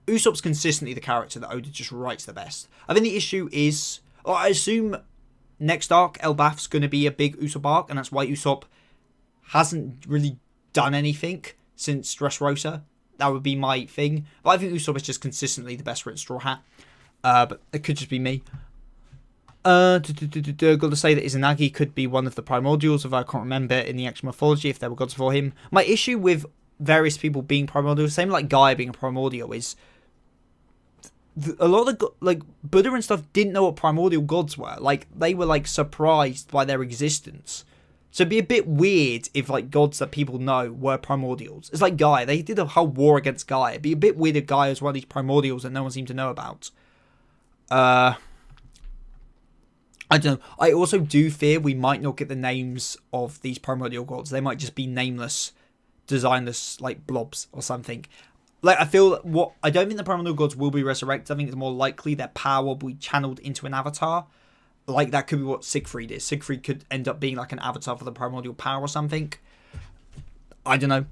Usopp's consistently the character that Oda just writes the best. I think the issue is, I assume next arc Elbaf's going to be a big Usopp arc, and that's why Usopp hasn't really done anything since Dressrosa. That would be my thing. But I think Usopp is just consistently the best written Straw Hat. But it could just be me. Got to say that Izanagi could be one of the primordials, if I can't remember in the actual mythology if there were gods before him. My issue with various people being primordial, same like Gaia being a primordial, is a lot of like Buddha and stuff didn't know what primordial gods were. Like they were like surprised by their existence. So it'd be a bit weird if like gods that people know were primordials. It's like Gaia. They did a whole war against Gaia. It'd be a bit weird if Gaia is one of these primordials that no one seemed to know about. I don't know. I also do fear we might not get the names of these primordial gods. They might just be nameless, designless like blobs or something. Like I don't think the primordial gods will be resurrected. I think it's more likely their power will be channeled into an avatar. Like that could be what Siegfried is. Siegfried could end up being like an avatar for the primordial power or something. I don't know.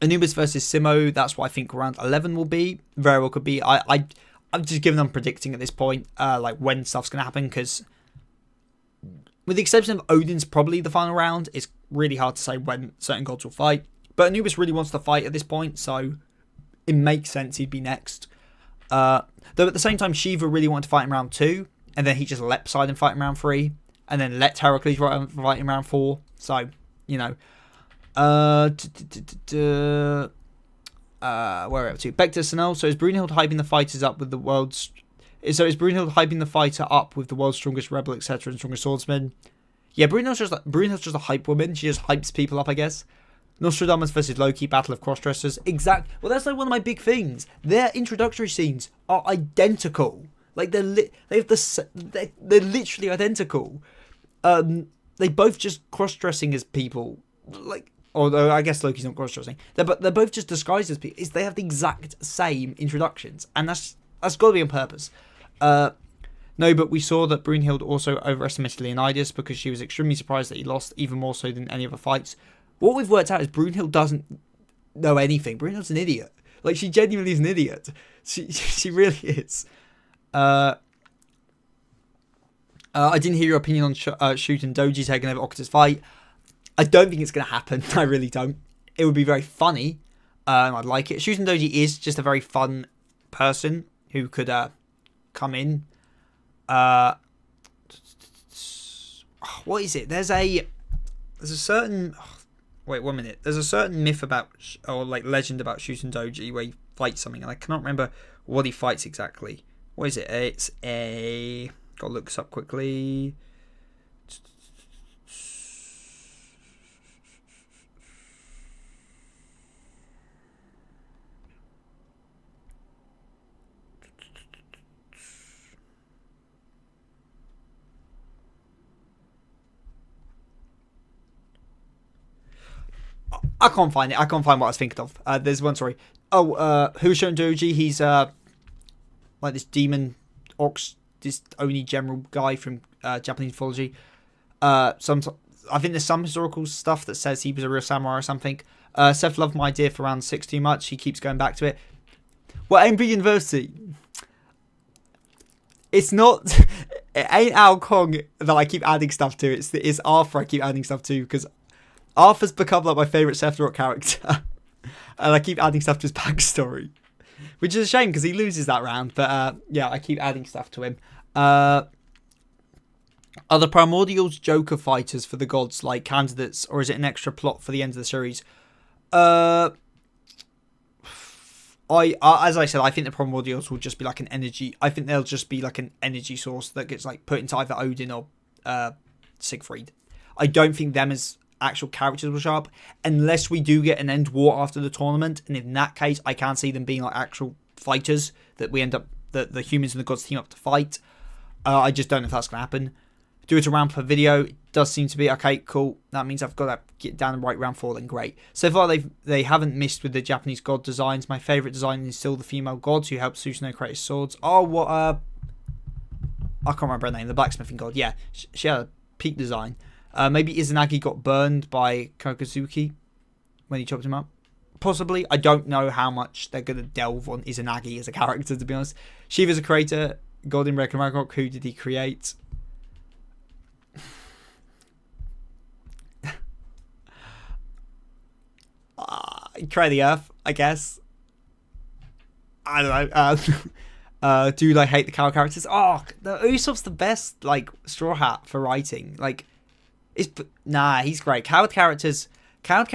Anubis versus Simo. That's what I think round 11 will be. Very well could be. I'm just giving them predicting at this point, like when stuff's gonna happen, because with the exception of Odin's probably the final round, it's really hard to say when certain gods will fight. But Anubis really wants to fight at this point, so it makes sense he'd be next. Though at the same time, Shiva really wanted to fight in round 2, and then he just let Poseidon fight in round 3, and then let Heracles fight in round 4. So, you know. Where are we up to? Back to Sunil. So is Brunhild hyping the fighters up with the world's... So is Brunhild hyping the fighter up with the world's strongest rebel, etc., and strongest swordsman? Yeah, Brunhild's just a hype woman. She just hypes people up, I guess. Nostradamus versus Loki, Battle of Crossdressers. Exact. Well, that's like one of my big things. Their introductory scenes are identical. Like they're literally identical. They both just cross-dressing as people. Like, although I guess Loki's not cross-dressing. They're both just disguised as people. They have the exact same introductions, and that's got to be on purpose. No, but we saw that Brunhild also overestimated Leonidas because she was extremely surprised that he lost, even more so than any other fights. What we've worked out is Brunhild doesn't know anything. Brunhild's an idiot. Like, she genuinely is an idiot. She really is. I didn't hear your opinion on Shoot and Doji taking over Okuta's fight. I don't think it's going to happen. I really don't. It would be very funny. I'd like it. Shoot and Doji is just a very fun person who could come in. What is it? There's a certain... wait, 1 minute. There's a certain myth about, or like legend about Shuten Doji where he fights something, and I cannot remember what he fights exactly. What is it? It's a... Gotta look this up quickly. I can't find it. I can't find what I was thinking of. There's one, sorry. Husho Doji, he's like this demon ox, this Oni general guy from Japanese mythology. I think there's some historical stuff that says he was a real samurai or something. Seth loved my idea for round 6 too much. He keeps going back to it. Well, AMB University, it's not... It ain't Ao Kong that I keep adding stuff to. It's Arthur I keep adding stuff to, because Arthur's become like my favourite Sephiroth character. And I keep adding stuff to his backstory. Which is a shame because he loses that round. But yeah, I keep adding stuff to him. Are the Primordials Joker fighters for the gods like candidates, or is it an extra plot for the end of the series? As I said, I think the Primordials will just be like an energy... I think they'll just be like an energy source that gets like put into either Odin or Siegfried. I don't think them as actual characters will show up unless we do get an end war after the tournament, and in that case I can't see them being like actual fighters that we end up the humans and the gods team up to fight. I just don't know if that's gonna happen. Do it around per video. It does seem to be okay, cool. That means I've got to get down and right round 4, then great. So far they haven't missed with the Japanese god designs. My favourite design is still the female gods who helped Susanoo create his swords. Oh, what I can't remember her name, the blacksmithing god. Yeah, she had a peak design. Maybe Izanagi got burned by Kokozuki when he chopped him up. Possibly. I don't know how much they're going to delve on Izanagi as a character, to be honest. Shiva's a creator. God in Ragnarok. Who did he create? Create the Earth, I guess. I don't know. Dude, I hate the cow characters. Oh, the Usopp's the best, like, Straw Hat for writing. Like, he's great. Coward characters can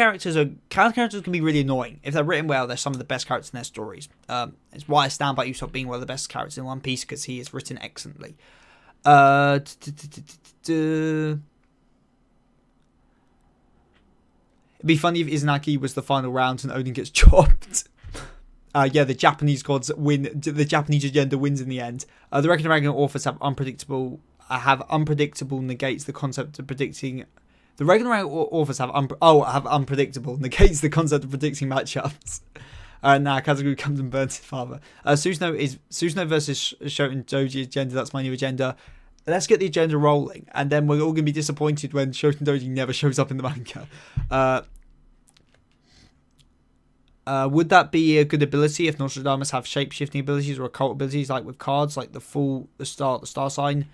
be really annoying. If they're written well, they're some of the best characters in their stories. It's why I stand by Usopp being one of the best characters in One Piece, because he is written excellently. It'd be funny if Izanagi was the final round and Odin gets chopped. Yeah, the Japanese gods win. The Japanese agenda wins in the end. The Ragnarok authors have unpredictable negates the concept of predicting. The Ragnarok authors have unpredictable negates the concept of predicting matchups. Now Kazaguru comes and burns his father. Susanoo versus Shoten Doji agenda. That's my new agenda. Let's get the agenda rolling, and then we're all going to be disappointed when Shoten Doji never shows up in the manga. Would that be a good ability if Nostradamus have shape-shifting abilities or occult abilities, like with cards, like the star sign?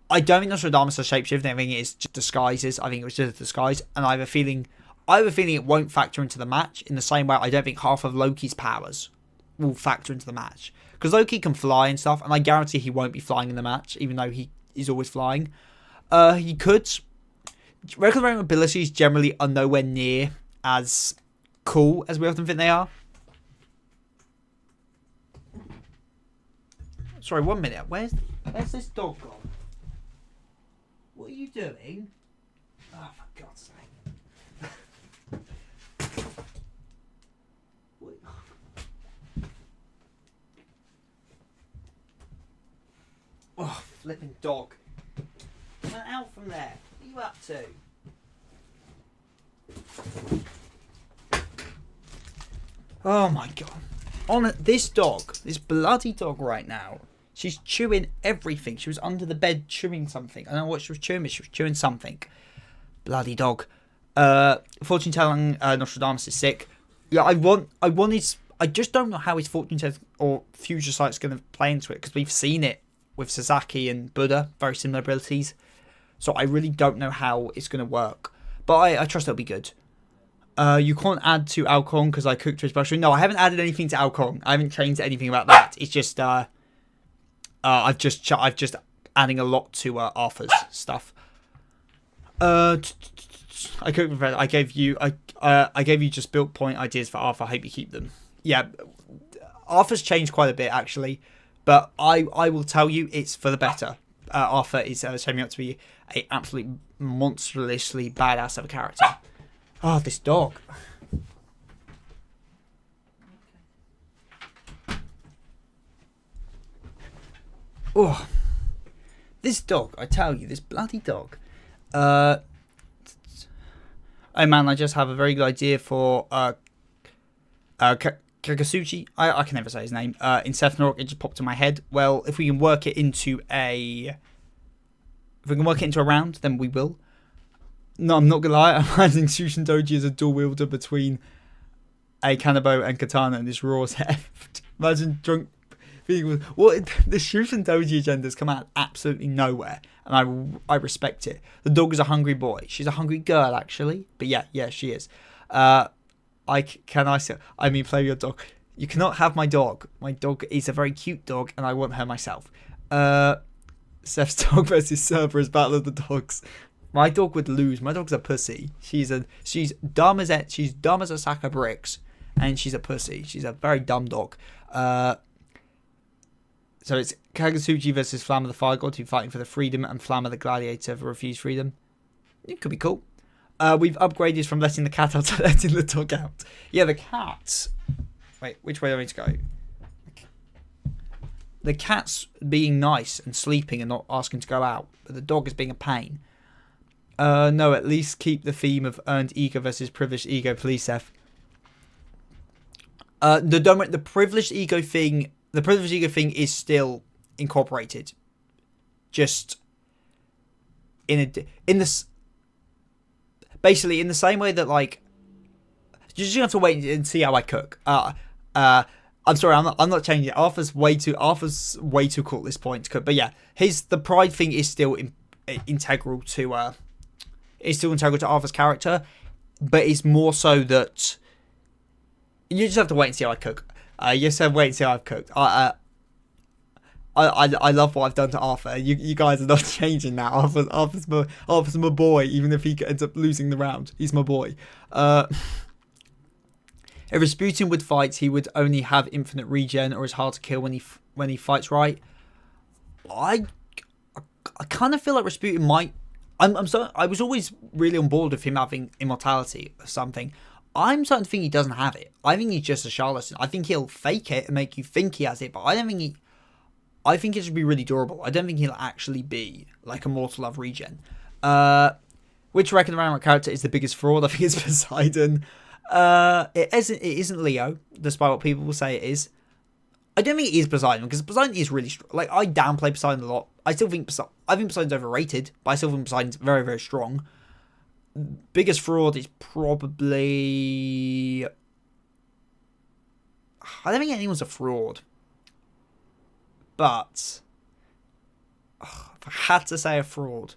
I don't think Nostradamus has shape-shifting. I think it's just disguises. I think it was just a disguise, and I have a feeling it won't factor into the match in the same way I don't think half of Loki's powers will factor into the match. Because Loki can fly and stuff, and I guarantee he won't be flying in the match, even though he is always flying. He could. Regular abilities generally are nowhere near as cool as we often think they are. Sorry, 1 minute. Where's this dog gone? What are you doing? Oh, for God's sake. Oh, flipping dog. Get out from there. What are you up to? Oh my God. On this dog, this bloody dog right now, she's chewing everything. She was under the bed chewing something. I don't know what she was chewing, but she was chewing something. Bloody dog. Fortune telling Nostradamus is sick. Yeah, I just don't know how his fortune telling or future sight's going to play into it, because we've seen it with Sasaki and Buddha, very similar abilities. So I really don't know how it's going to work. But I trust it'll be good. You can't add to Alcon because I cooked his mushroom. No, I haven't added anything to Alcon. I haven't changed anything about that. It's just I've just adding a lot to Arthur's stuff. I cooked. I gave you just built point ideas for Arthur. I hope you keep them. Yeah, Arthur's changed quite a bit actually, but I will tell you it's for the better. Arthur is shaping up to be an absolutely monstrously badass of a character. Oh, this dog. Oh, this dog, I tell you, this bloody dog. Oh man, I just have a very good idea for Kakasuchi. I can never say his name. In Ragnarok, it just popped in my head. Well, if we can work it into a round, then we will. No, I'm not gonna lie. I'm imagining Shushin Doji as a dual wielder between a Kanabo and Katana, and this raw heft. Imagine drunk people. What the Shushin Doji agenda's come out absolutely nowhere, and I respect it. The dog is a hungry boy. She's a hungry girl, actually. But yeah, she is. Play your dog. You cannot have my dog. My dog is a very cute dog, and I want her myself. Seth's dog versus Cerberus Battle of the Dogs. My dog would lose. My dog's a pussy. She's dumb as a sack of bricks, and she's a pussy. She's a very dumb dog. So it's Kagasuchi versus Flamma the Fire God, who fighting for the freedom, and Flamma the Gladiator for refused freedom. It could be cool. We've upgraded from letting the cat out to letting the dog out. Yeah, the cat. Wait, which way do I need to go? The cat's being nice and sleeping and not asking to go out, but the dog is being a pain. No, at least keep the theme of earned ego versus privileged ego, please, Seth. The privileged ego thing. The privileged ego thing is still incorporated. Just basically in the same way that, like, you're just gonna have to wait and see how I cook. I'm sorry, I'm not changing it. Arthur's way too cool at this point to cook. But yeah, the pride thing is still integral to Arthur's character, but it's more so that you just have to wait and see how I cook. You just have to wait and see how I've cooked. I love what I've done to Arthur. You guys are not changing that. Arthur's my boy, even if he ends up losing the round. He's my boy. If Rasputin would fight, he would only have infinite regen, or is hard to kill when he fights right. I kind of feel like Rasputin might. I was always really on board with him having immortality or something. I'm starting to think he doesn't have it. I think he's just a charlatan. I think he'll fake it and make you think he has it, but I don't think he. I think it should be really durable. I don't think he'll actually be like immortal of regen. Which I reckon the Ragnarok character is the biggest fraud? I think it's Poseidon. It isn't Leo, despite what people will say it is. I don't think it is Poseidon, because Poseidon is really strong. Like, I downplay Poseidon a lot. I think Poseidon's overrated, but I still think Poseidon's very, very strong. Biggest fraud is probably. I don't think anyone's a fraud. But if I had to say a fraud,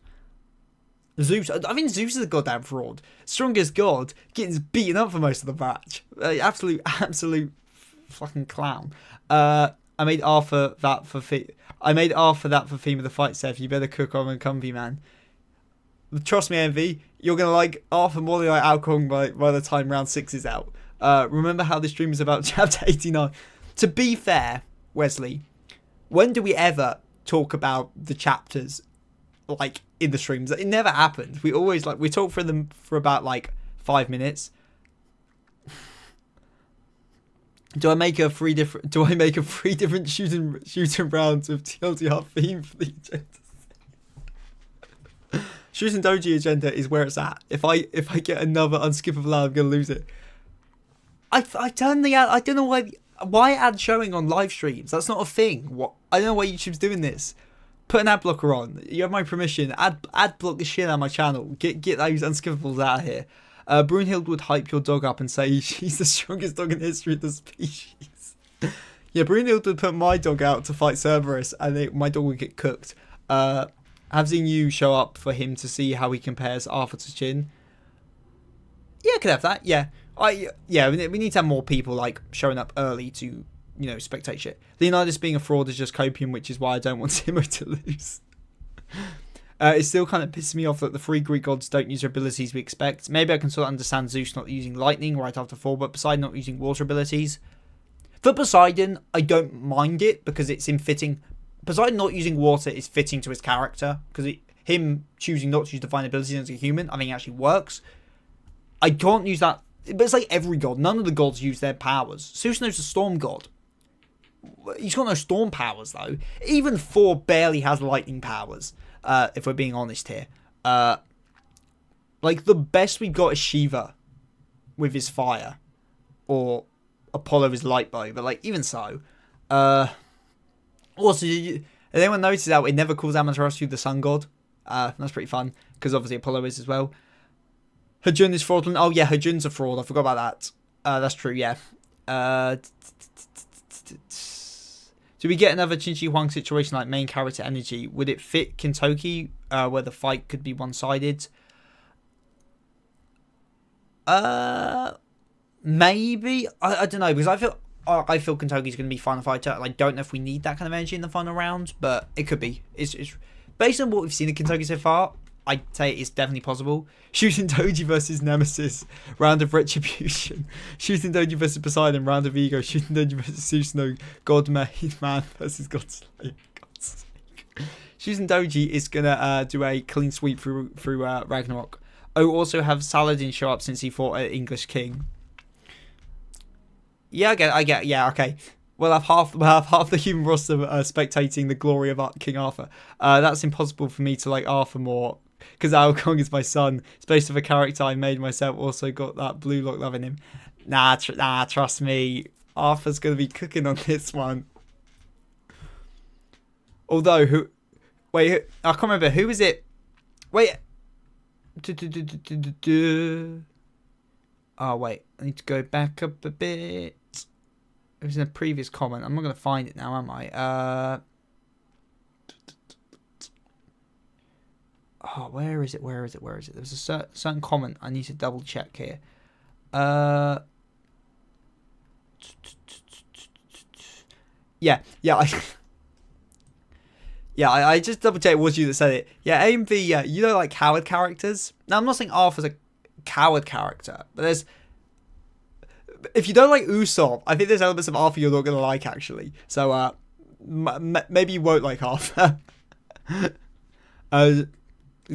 Zeus. I think Zeus is a goddamn fraud. Strongest god, getting beaten up for most of the match. Absolute fucking clown. I made Arthur that for I made Arthur that for theme of the fight, Seth. You better cook on and comfy, man. Trust me, Envy, you're gonna like Arthur more than like Alcon by the time round 6 is out. Remember how this stream is about chapter 89. To be fair, Wesley, when do we ever talk about the chapters like in the streams? It never happened. We always we talk for them for about like 5 minutes. Do I make a 3 different shooting rounds with TLDR theme for the agenda? Shooting Doji agenda is where it's at. If I get another unskippable ad, I'm gonna lose it. I turned the ad. I don't know why ad showing on live streams. That's not a thing. What, I don't know why YouTube's doing this. Put an ad blocker on. You have my permission. Ad block the shit out of my channel. Get those unskippables out of here. Brunhild would hype your dog up and say she's the strongest dog in the history of the species. Yeah, Brunhild would put my dog out to fight Cerberus, and my dog would get cooked. I've seen you show up for him to see how he compares Arthur to Chin. Yeah, I could have that. Yeah, we need to have more people like showing up early to, spectate shit. Leonidas being a fraud is just copium, which is why I don't want Timo to lose. It still kind of pisses me off that the 3 Greek gods don't use their abilities we expect. Maybe I can sort of understand Zeus not using lightning right after fall, but Poseidon not using water abilities. For Poseidon, I don't mind it because it's in fitting. Poseidon not using water is fitting to his character because him choosing not to use divine abilities as a human, I think it actually works. I can't use that, but it's like every god. None of the gods use their powers. Susano's a storm god. He's got no storm powers though. Even Thor barely has lightning powers. If we're being honest here, like the best we've got is Shiva with his fire, or Apollo with his light bow. But like even so, also did anyone notice that it never calls Amaterasu the sun god? That's pretty fun because obviously Apollo is as well. Hajun is fraudulent. Oh yeah, Hajun's a fraud. I forgot about that. That's true. Yeah. Do we get another Chinchi Huang situation like main character energy? Would it fit Kintoki, where the fight could be one-sided? Maybe. I don't know, because I feel Kintoki's going to be final fighter, and I don't know if we need that kind of energy in the final round, but it could be. It's based on what we've seen of Kintoki so far, I'd say it's definitely possible. Shooting Doji versus Nemesis, round of Retribution. Shooting Doji versus Poseidon, round of Ego. Shooting Doji versus Susanoo, God Made Man versus God Slayer. God's sake. Shooting Doji is gonna do a clean sweep through Ragnarok. Oh, also have Saladin show up since he fought an English king. Yeah, I get. Yeah, okay. We'll have half the human roster spectating the glory of King Arthur. That's impossible for me to like Arthur more. Because Ao Kong is my son. It's based off a character I made myself. Also got that blue lock love in him. Nah, trust me. Arthur's going to be cooking on this one. Although, I can't remember. Who was it? Wait. Oh, wait. I need to go back up a bit. It was in a previous comment. I'm not going to find it now, am I? Oh, where is it? There's a certain comment I need to double check here. I just double check it was you that said it. Yeah, AMV, you know, like coward characters. Now, I'm not saying Arthur's a coward character, but if you don't like Usopp, I think there's elements of Arthur you're not going to like, actually. So, maybe you won't like Arthur. Where are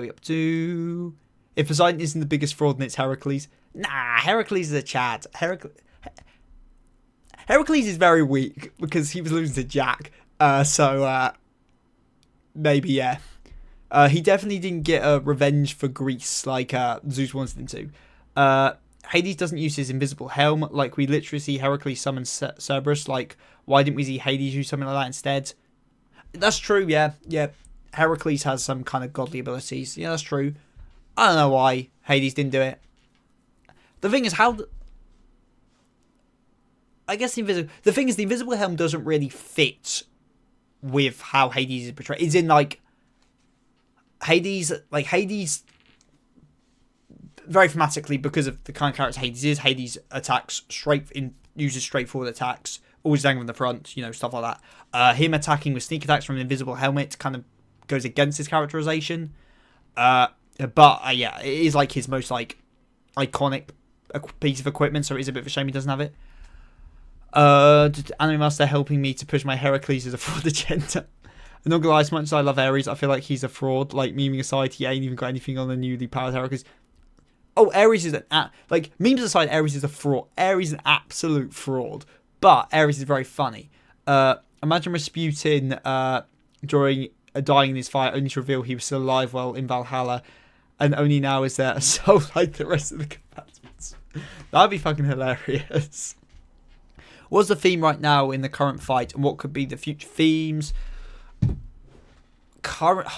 we up to? If Poseidon isn't the biggest fraud, then it's Heracles. Nah, Heracles is a Chad. Heracles is very weak because he was losing to Jack. Maybe, yeah. He definitely didn't get a revenge for Greece like Zeus wanted him to. Hades doesn't use his invisible helm. Like, we literally see Heracles summon Cerberus. Like, why didn't we see Hades use something like that instead? That's true, yeah. Heracles has some kind of godly abilities. Yeah, that's true. I don't know why Hades didn't do it. The thing is, the invisible helm doesn't really fit with how Hades is portrayed. It's in, like, Hades, very thematically, because of the kind of character Hades is, Hades attacks straight in uses straightforward attacks, always angry in the front, stuff like that. Him attacking with sneak attacks from an invisible helmet kind of goes against his characterization. But yeah, it is like his most like iconic piece of equipment, so it is a bit of a shame he doesn't have it. Anime Master helping me to push my Heracles as a fraud agenda. I'm not gonna lie, as much as I love Ares, I feel like he's a fraud. Like, memeing aside, he ain't even got anything on the newly powered Heracles. Oh, Ares is memes aside, Ares is a fraud. Ares is an absolute fraud. But Ares is very funny. Imagine Rasputin during dying in his fight, only to reveal he was still alive while in Valhalla, and only now is there a soul like the rest of the combatants. That'd be fucking hilarious. What's the theme right now in the current fight, and what could be the future themes? Currently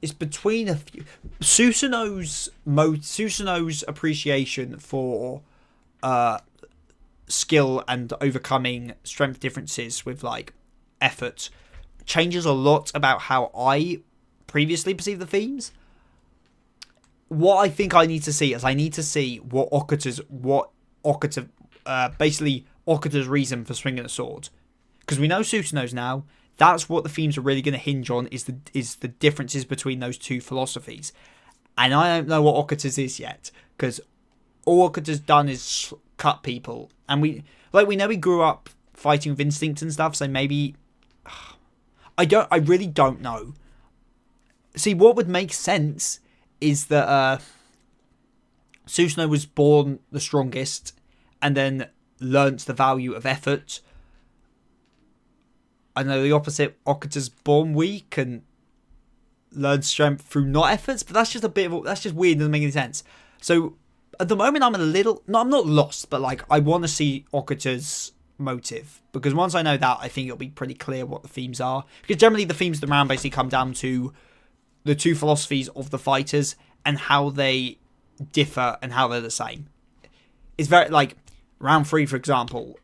it's between a few. Susanoo's appreciation for skill and overcoming strength differences with like effort changes a lot about how I previously perceived the themes. What I think I need to see is what Okuta's reason for swinging a sword, because we know Susanoo's now. That's what the themes are really going to hinge on, is the differences between those two philosophies. And I don't know what Okuta's is yet, because all Okuta's done is cut people. And we know he grew up fighting with instinct and stuff, so maybe... I really don't know. See, what would make sense is that Susanoo was born the strongest, and then learnt the value of effort. I know the opposite, Okuta's born weak and learned strength through not efforts, but that's just that's just weird, doesn't make any sense. So at the moment I'm I'm not lost, but like I want to see Okuta's motive, because once I know that, I think it'll be pretty clear what the themes are, because generally the themes of the round basically come down to the two philosophies of the fighters and how they differ and how they're the same. It's very like round 3, for example,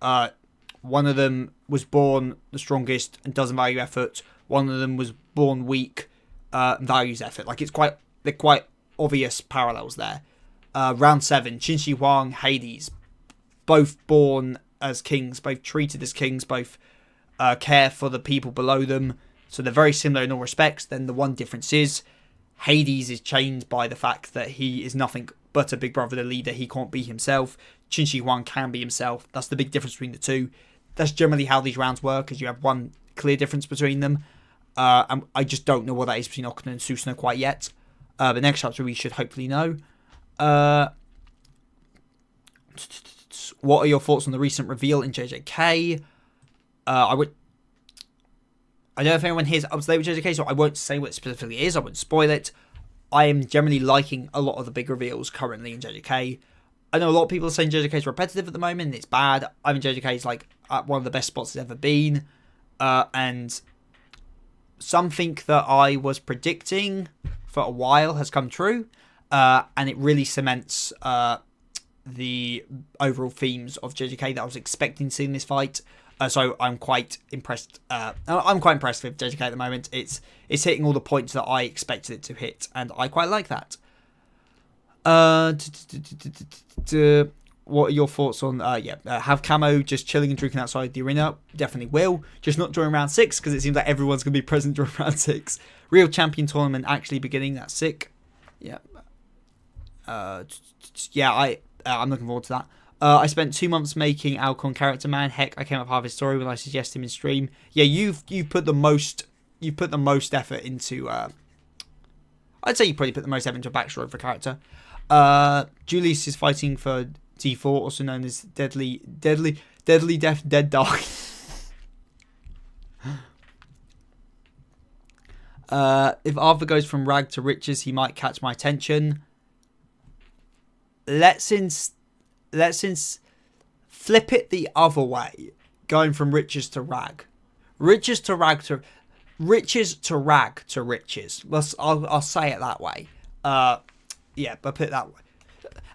one of them was born the strongest and doesn't value effort. One of them was born weak and values effort. Like, they're quite obvious parallels there. Round 7, Qin Shi Huang, Hades, both born as kings, both treated as kings, both care for the people below them. So they're very similar in all respects. Then the one difference is Hades is chained by the fact that he is nothing but a big brother, the leader. He can't be himself. Qin Shi Huang can be himself. That's the big difference between the two. That's generally how these rounds work, because you have one clear difference between them. And I just don't know what that is between Okuta and Susanoo quite yet. But next chapter we should hopefully know. What are your thoughts on the recent reveal in JJK? I don't know if anyone here's up to date with JJK, so I won't say what it specifically is. I won't spoil it. I am generally liking a lot of the big reveals currently in JJK. I know a lot of people are saying JJK is repetitive at the moment and it's bad. I mean, JJK is like at one of the best spots it's ever been. And something that I was predicting for a while has come true. And it really cements the overall themes of JJK that I was expecting to see in this fight. So I'm quite impressed. I'm quite impressed with JJK at the moment. It's hitting all the points that I expected it to hit, and I quite like that. What are your thoughts on have Camo just chilling and drinking outside the arena? Definitely will, just not during round 6, because it seems like everyone's going to be present during round 6. Real champion tournament actually beginning. That's sick. Yeah. I'm looking forward to that. I spent 2 months making Alcon character man. Heck, I came up half his story when I suggested him in stream. Yeah, you've put the most effort into. I'd say you probably put the most effort into a backstory for character. Julius is fighting for D4, also known as Deadly Death Dead Dark. If Arthur goes from rag to riches, he might catch my attention. Let's flip it the other way, going from riches to rag. Riches to rag to riches. I'll say it that way. But put it that way.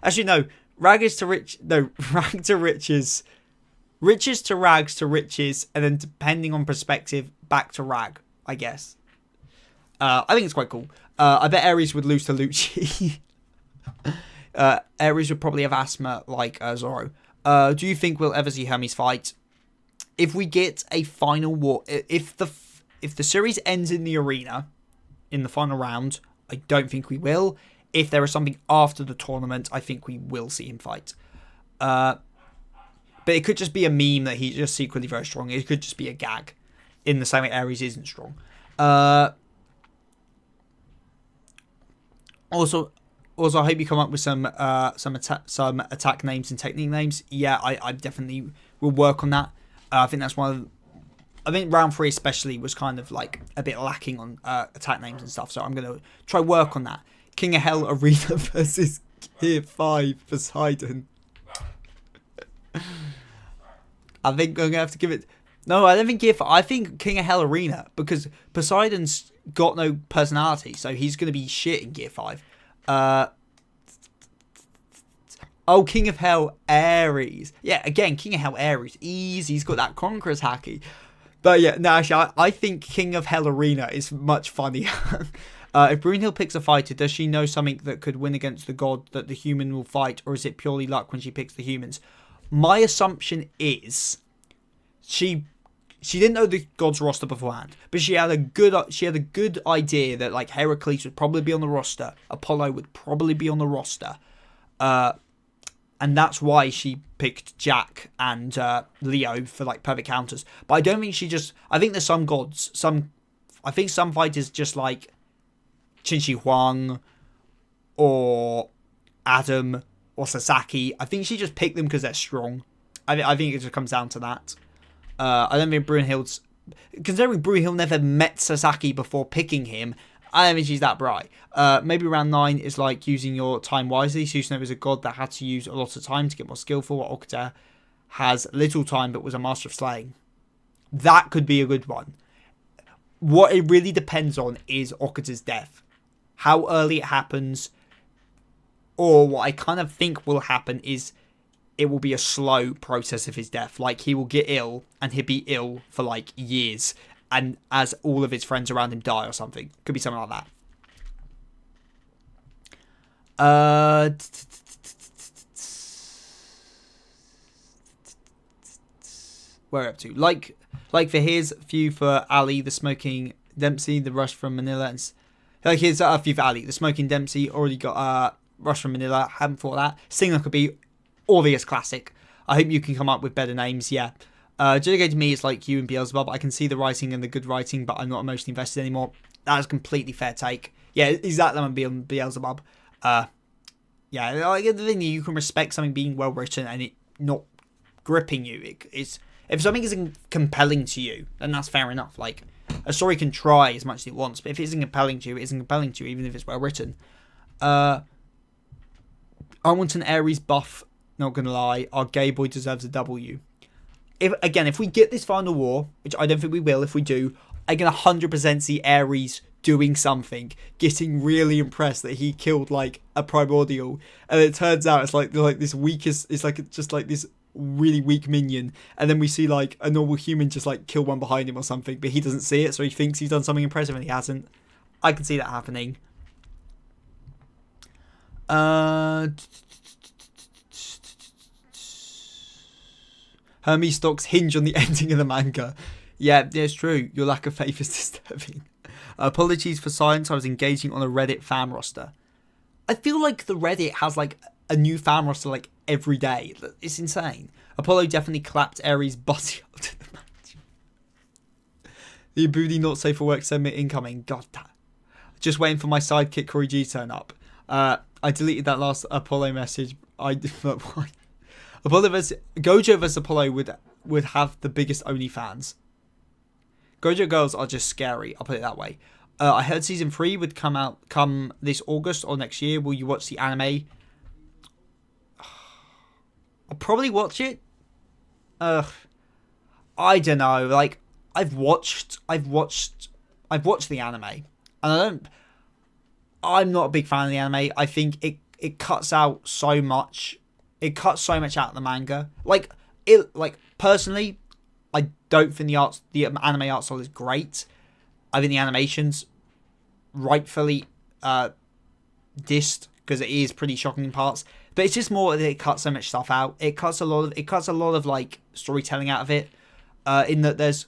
Actually, no. Rag to riches. Riches to rags to riches, and then depending on perspective, back to rag, I guess. I think it's quite cool. I bet Ares would lose to Lucci. Ares would probably have asthma like Zoro. Do you think we'll ever see Hermes fight? If we get a final war, if the series ends in the arena, in the final round, I don't think we will. If there is something after the tournament, I think we will see him fight. But it could just be a meme that he's just secretly very strong. It could just be a gag, in the same way Ares isn't strong. Also, I hope you come up with some attack names and technique names. Yeah, I definitely will work on that. I think that's one of. I think round 3 especially was kind of like a bit lacking on attack names and stuff. So I'm gonna try work on that. King of Hell Arena versus Gear 5 Poseidon. I think I'm gonna have to give it. No, I don't think Gear 5. I think King of Hell Arena, because Poseidon's got no personality, so he's gonna be shit in Gear 5. King of Hell Ares. Yeah, again, King of Hell Ares. Easy. He's got that Conqueror's Haki. But yeah, no, actually, I think King of Hell Arena is much funnier. If Brunhild picks a fighter, does she know something that could win against the god that the human will fight, or is it purely luck when she picks the humans? My assumption is she didn't know the god's roster beforehand, but she had a good idea that like Heracles would probably be on the roster, Apollo would probably be on the roster, and that's why she picked Jack and Leo for like perfect counters. But I don't think she just. I think there's some gods. I think some fighters just like Qin Huang or Adam or Sasaki. I think she just picked them because they're strong. I think it just comes down to that. I don't think Brunhild's. Considering Brunhild never met Sasaki before picking him, I don't think she's that bright. Maybe round 9 is like using your time wisely. Susanoo is a god that had to use a lot of time to get more skillful. Okta has little time but was a master of slaying. That could be a good one. What it really depends on is Okuta's death. How early it happens. Or what I kind of think will happen is it will be a slow process of his death. Like he will get ill and he'll be ill for like years. And as all of his friends around him die or something. Could be something like that. Where are we up to? Like for his few for Ali, the smoking Dempsey, the rush from Manila, and like here's a few for Ali, the smoking Dempsey. Already got rush from Manila. Haven't thought of that. Singer could be obvious classic. I hope you can come up with better names. Yeah. Dedicated to me is like you and Beelzebub. I can see the writing and the good writing, but I'm not emotionally invested anymore. That is a completely fair take. Yeah, exactly. I'm Beelzebub. Yeah, like the thing you can respect something being well written and it not gripping you. It's if something isn't compelling to you, then that's fair enough. Like a story can try as much as it wants, but if it isn't compelling to you, it isn't compelling to you, even if it's well written. I want an Ares buff. Not gonna lie, our gay boy deserves a W. If we get this final war, which I don't think we will, if we do, I can 100% see Ares doing something, getting really impressed that he killed like a primordial, and it turns out it's like this weakest, it's like just like this really weak minion, and then we see like a normal human just like kill one behind him or something, but he doesn't see it, so he thinks he's done something impressive and he hasn't. I can see that happening. Hermes stocks hinge on the ending of the manga. Yeah, it's true. Your lack of faith is disturbing. Apologies for silence. I was engaging on a Reddit fan roster. I feel like the Reddit has like a new fan roster like every day. It's insane. Apollo definitely clapped Ares' body up to the match. The booty not safe for work segment incoming. God damn. Just waiting for my sidekick Corey G to turn up. I deleted that last Apollo message. Why? Gojo vs Apollo would have the biggest OnlyFans. Gojo girls are just scary. I'll put it that way. I heard season 3 would come this August or next year. Will you watch the anime? I'll probably watch it. I don't know. Like I've watched the anime, and I'm not a big fan of the anime. I think it cuts out so much. It cuts so much out of the manga. Like personally, I don't think the anime art style is great. I think the animation's rightfully dissed because it is pretty shocking in parts. But it's just more that it cuts so much stuff out. It cuts a lot of like storytelling out of it. In that there's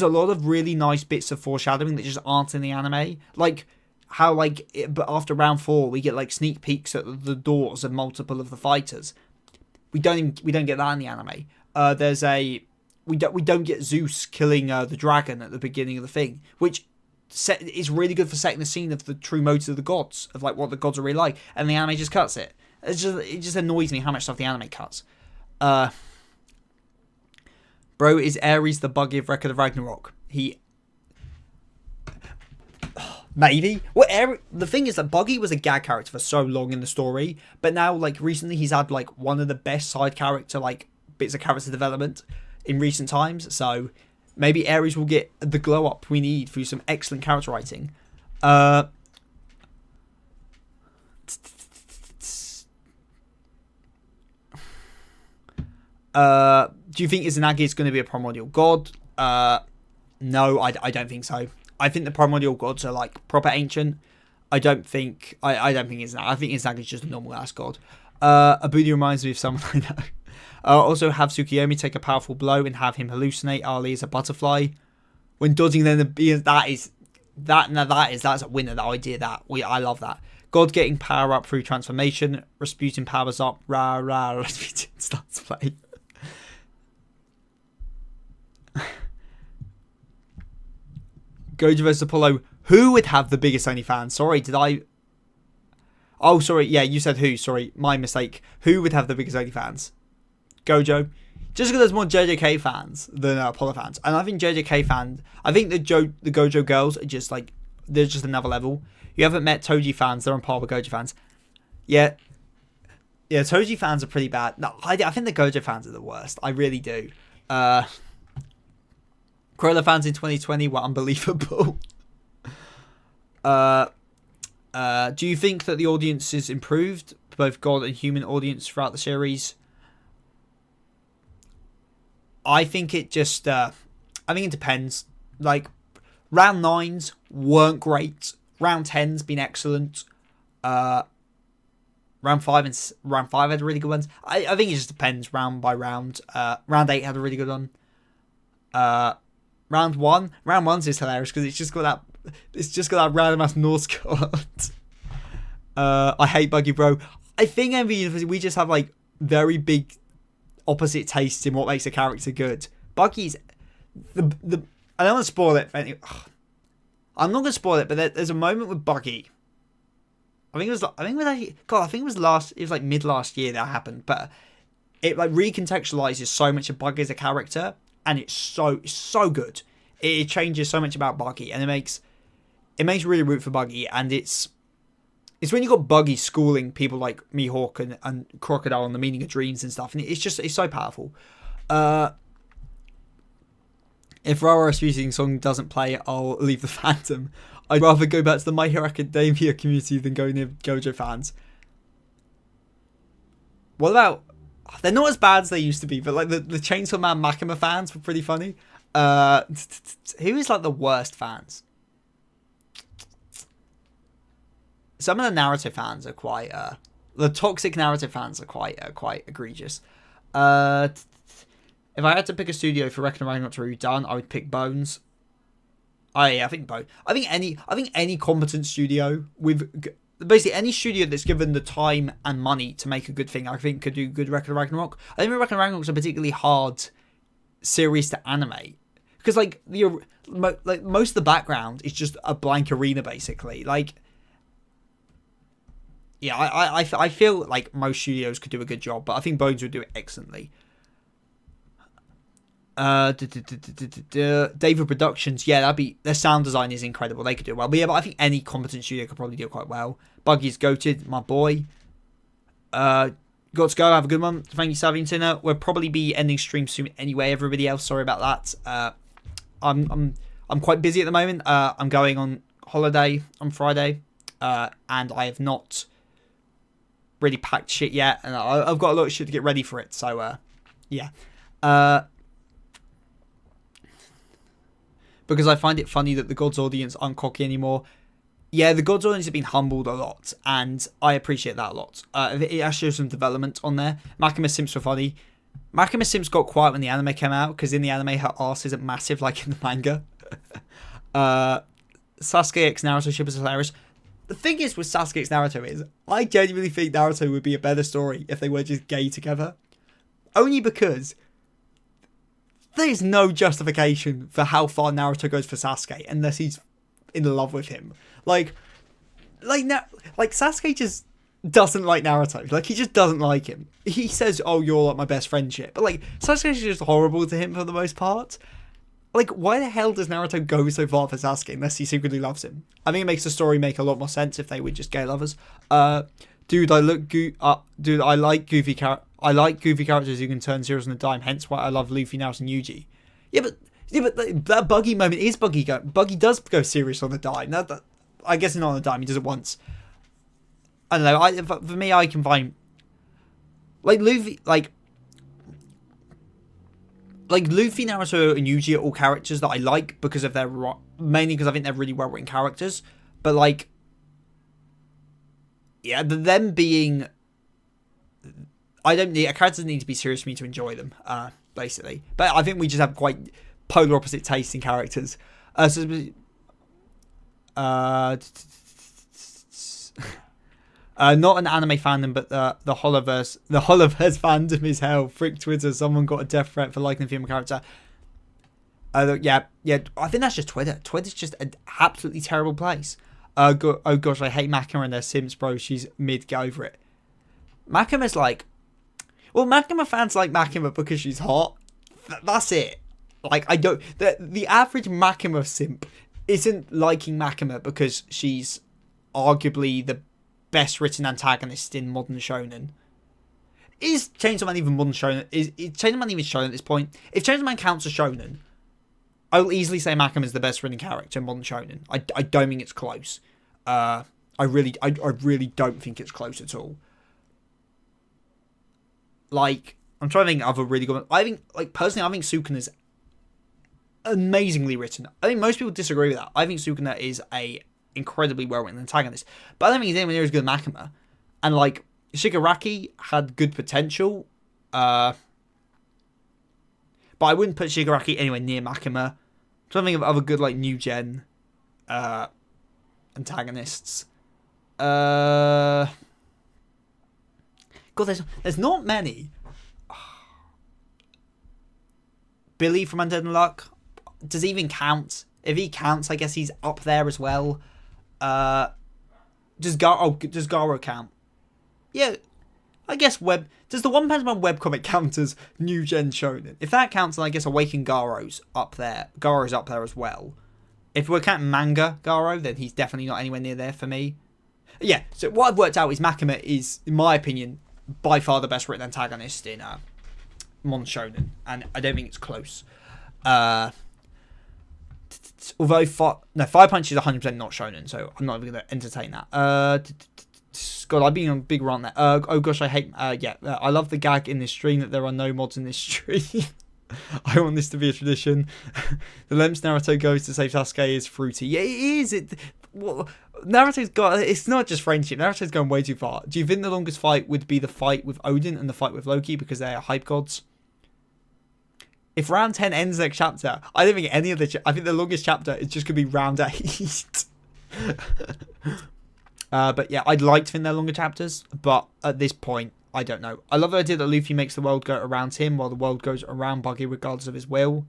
a lot of really nice bits of foreshadowing that just aren't in the anime. Like how but after round 4 we get like sneak peeks at the doors of multiple of the fighters. We don't get that in the anime. We don't get Zeus killing the dragon at the beginning of the thing, which is really good for setting the scene of the true motives of the gods, of like what the gods are really like, and the anime just cuts it. It just annoys me how much stuff the anime cuts. Bro, is Ares the Buggy of Record of Ragnarok? Maybe. Well, the thing is that Buggy was a gag character for so long in the story, but now, like, recently he's had, like, one of the best side character, like, bits of character development in recent times, so maybe Ares will get the glow up we need through some excellent character writing. Do you think Izanagi is going to be a primordial god? No, I don't think so. I think the primordial gods are like proper ancient. I don't think Izanagi. I think Izanagi is just a normal ass god. Abudi reminds me of someone I know. Also have Tsukiyomi take a powerful blow and have him hallucinate Ali as a butterfly. When dodging then that's a winner, that idea I love that. God getting power up through transformation, Rasputin powers up, Rasputin starts playing. Gojo vs Apollo. Who would have the biggest OnlyFans? Sorry, did I... Oh, sorry. Yeah, you said who. Sorry, my mistake. Who would have the biggest OnlyFans? Gojo. Just because there's more JJK fans than Apollo fans. And I think JJK fans... I think the Gojo girls are just like... They're just another level. You haven't met Toji fans. They're on par with Gojo fans. Yeah. Yeah, Toji fans are pretty bad. No, I think the Gojo fans are the worst. I really do. Corolla fans in 2020 were unbelievable. Do you think that the audience is improved, both God and human audience, throughout the series? I think it just... I think it depends. Like, round 9s weren't great. Round 10's been excellent. Round 5 had really good ones. I think it just depends round by round. Round 8 had a really good one. Round 1's just hilarious because it's just got that random ass Norse god. I hate Buggy, bro. I think MV University, we just have like very big opposite tastes in what makes a character good. Buggy's I don't want to spoil it. I'm not gonna spoil it, but there's a moment with Buggy. I think it was like mid last year that happened, but it like recontextualizes so much of Buggy as a character. And it's so good. It changes so much about Buggy, and it makes really root for Buggy. And it's when you got Buggy schooling people like Mihawk and Crocodile on the meaning of dreams and stuff, and it's so powerful. If Rara Rasputin song doesn't play, I'll leave the fandom. I'd rather go back to the My Hero Academia community than go near Gojo fans. What about... They're not as bad as they used to be, but like the Chainsaw Man Makima fans were pretty funny. Who is like the worst fans? Some of the narrative fans are quite... the toxic narrative fans are quite egregious. If I had to pick a studio for Ragnarok to be done, I would pick Bones. I think Bones. I think any competent studio with... Basically, any studio that's given the time and money to make a good thing, I think could do good Record of Ragnarok. I think Record of Ragnarok is a particularly hard series to animate because, like, most of the background is just a blank arena, basically. Like, yeah, I feel like most studios could do a good job, but I think Bones would do it excellently. David Productions, yeah, their sound design is incredible. They could do it well. But yeah, but I think any competent studio could probably do it quite well. Buggy's goated, my boy. Got to go. Have a good one. Thank you, Saviantina. We'll probably be ending stream soon anyway. Everybody else, sorry about that. I'm quite busy at the moment. I'm going on holiday on Friday, and I have not really packed shit yet, and I've got a lot of shit to get ready for it. So, yeah. Because I find it funny that the God's audience aren't cocky anymore. Yeah, the God's audience have been humbled a lot, and I appreciate that a lot. It actually shows some development on there. Makima Simps were funny. Makima Simps got quiet when the anime came out, because in the anime her arse isn't massive like in the manga. Sasuke x Naruto ship is hilarious. The thing is with Sasuke x Naruto is, I genuinely think Naruto would be a better story if they were just gay together. Only because there's no justification for how far Naruto goes for Sasuke unless he's in love with him. Like Sasuke just doesn't like Naruto. Like, he just doesn't like him. He says, "Oh, you're like my best friendship," but like Sasuke's just horrible to him for the most part. Like, why the hell does Naruto go so far for Sasuke unless he secretly loves him? I think it makes the story make a lot more sense if they were just gay lovers. Dude, I like goofy characters who can turn serious on a dime. Hence why I love Luffy, Naruto, and Yuji. Yeah, but that Buggy moment is Buggy does go serious on the dime. I guess not on the dime. He does it once. I don't know. For me, I can find like Luffy, like Luffy, Naruto, and Yuji are all characters that I like because of their mainly because I think they're really well written characters. But like, yeah, them being, a character doesn't need to be serious for me to enjoy them. Basically, but I think we just have quite polar opposite tastes in characters. Not an anime fandom, but the Holoverse. The Holoverse fandom is hell. Frick Twitter. Someone got a death threat for liking a female character. Yeah. I think that's just Twitter. Twitter's just an absolutely terrible place. Oh gosh, I hate Makima and their Sims, bro. She's mid. Get over it. Makima's like, well, Makima fans like Makima because she's hot. That's it. Like, I don't. The average Makima simp isn't liking Makima because she's arguably the best written antagonist in modern shonen. Is Chainsaw Man even modern shonen? Is Chainsaw Man even shonen at this point? If Chainsaw Man counts as shonen, I will easily say Makima is the best written character in modern shonen. I don't think it's close. I really don't think it's close at all. Like, I'm trying to think of other really good. I think, like, personally, I think Sukuna's amazingly written. I think most people disagree with that. I think Sukuna is a incredibly well-written antagonist, but I don't think he's anywhere near as good as Makima. And like, Shigaraki had good potential, but I wouldn't put Shigaraki anywhere near Makima. I'm trying to think of other good, like, new gen antagonists. God, there's not many. Billy from Undead Unluck, does he even count? If he counts, I guess he's up there as well. Does Garo count? Yeah, I guess does the One Punch Man webcomic count as new gen shonen? If that counts, then I guess Awaken Garo's up there. Garo's up there as well. If we're counting manga Garo, then he's definitely not anywhere near there for me. Yeah, so what I've worked out is Makima is, in my opinion, by far the best written antagonist in Mon Shonen, and I don't think it's close. Although Fire Punch is 100% not shonen, so I'm not even going to entertain that. God, I've been on a big rant there. Oh gosh, I hate. I love the gag in this stream that there are no mods in this stream. I want this to be a tradition. The lengths Naruto goes to save Sasuke is fruity. Yeah, it is. Naruto's got. It's not just friendship. Naruto's going way too far. Do you think the longest fight would be the fight with Odin and the fight with Loki because they are hype gods? If round 10 ends next chapter, I don't think any of the... I think the longest chapter is just going to be round 8. But yeah, I'd like to think they're longer chapters, but at this point, I don't know. I love the idea that Luffy makes the world go around him while the world goes around Buggy regardless of his will.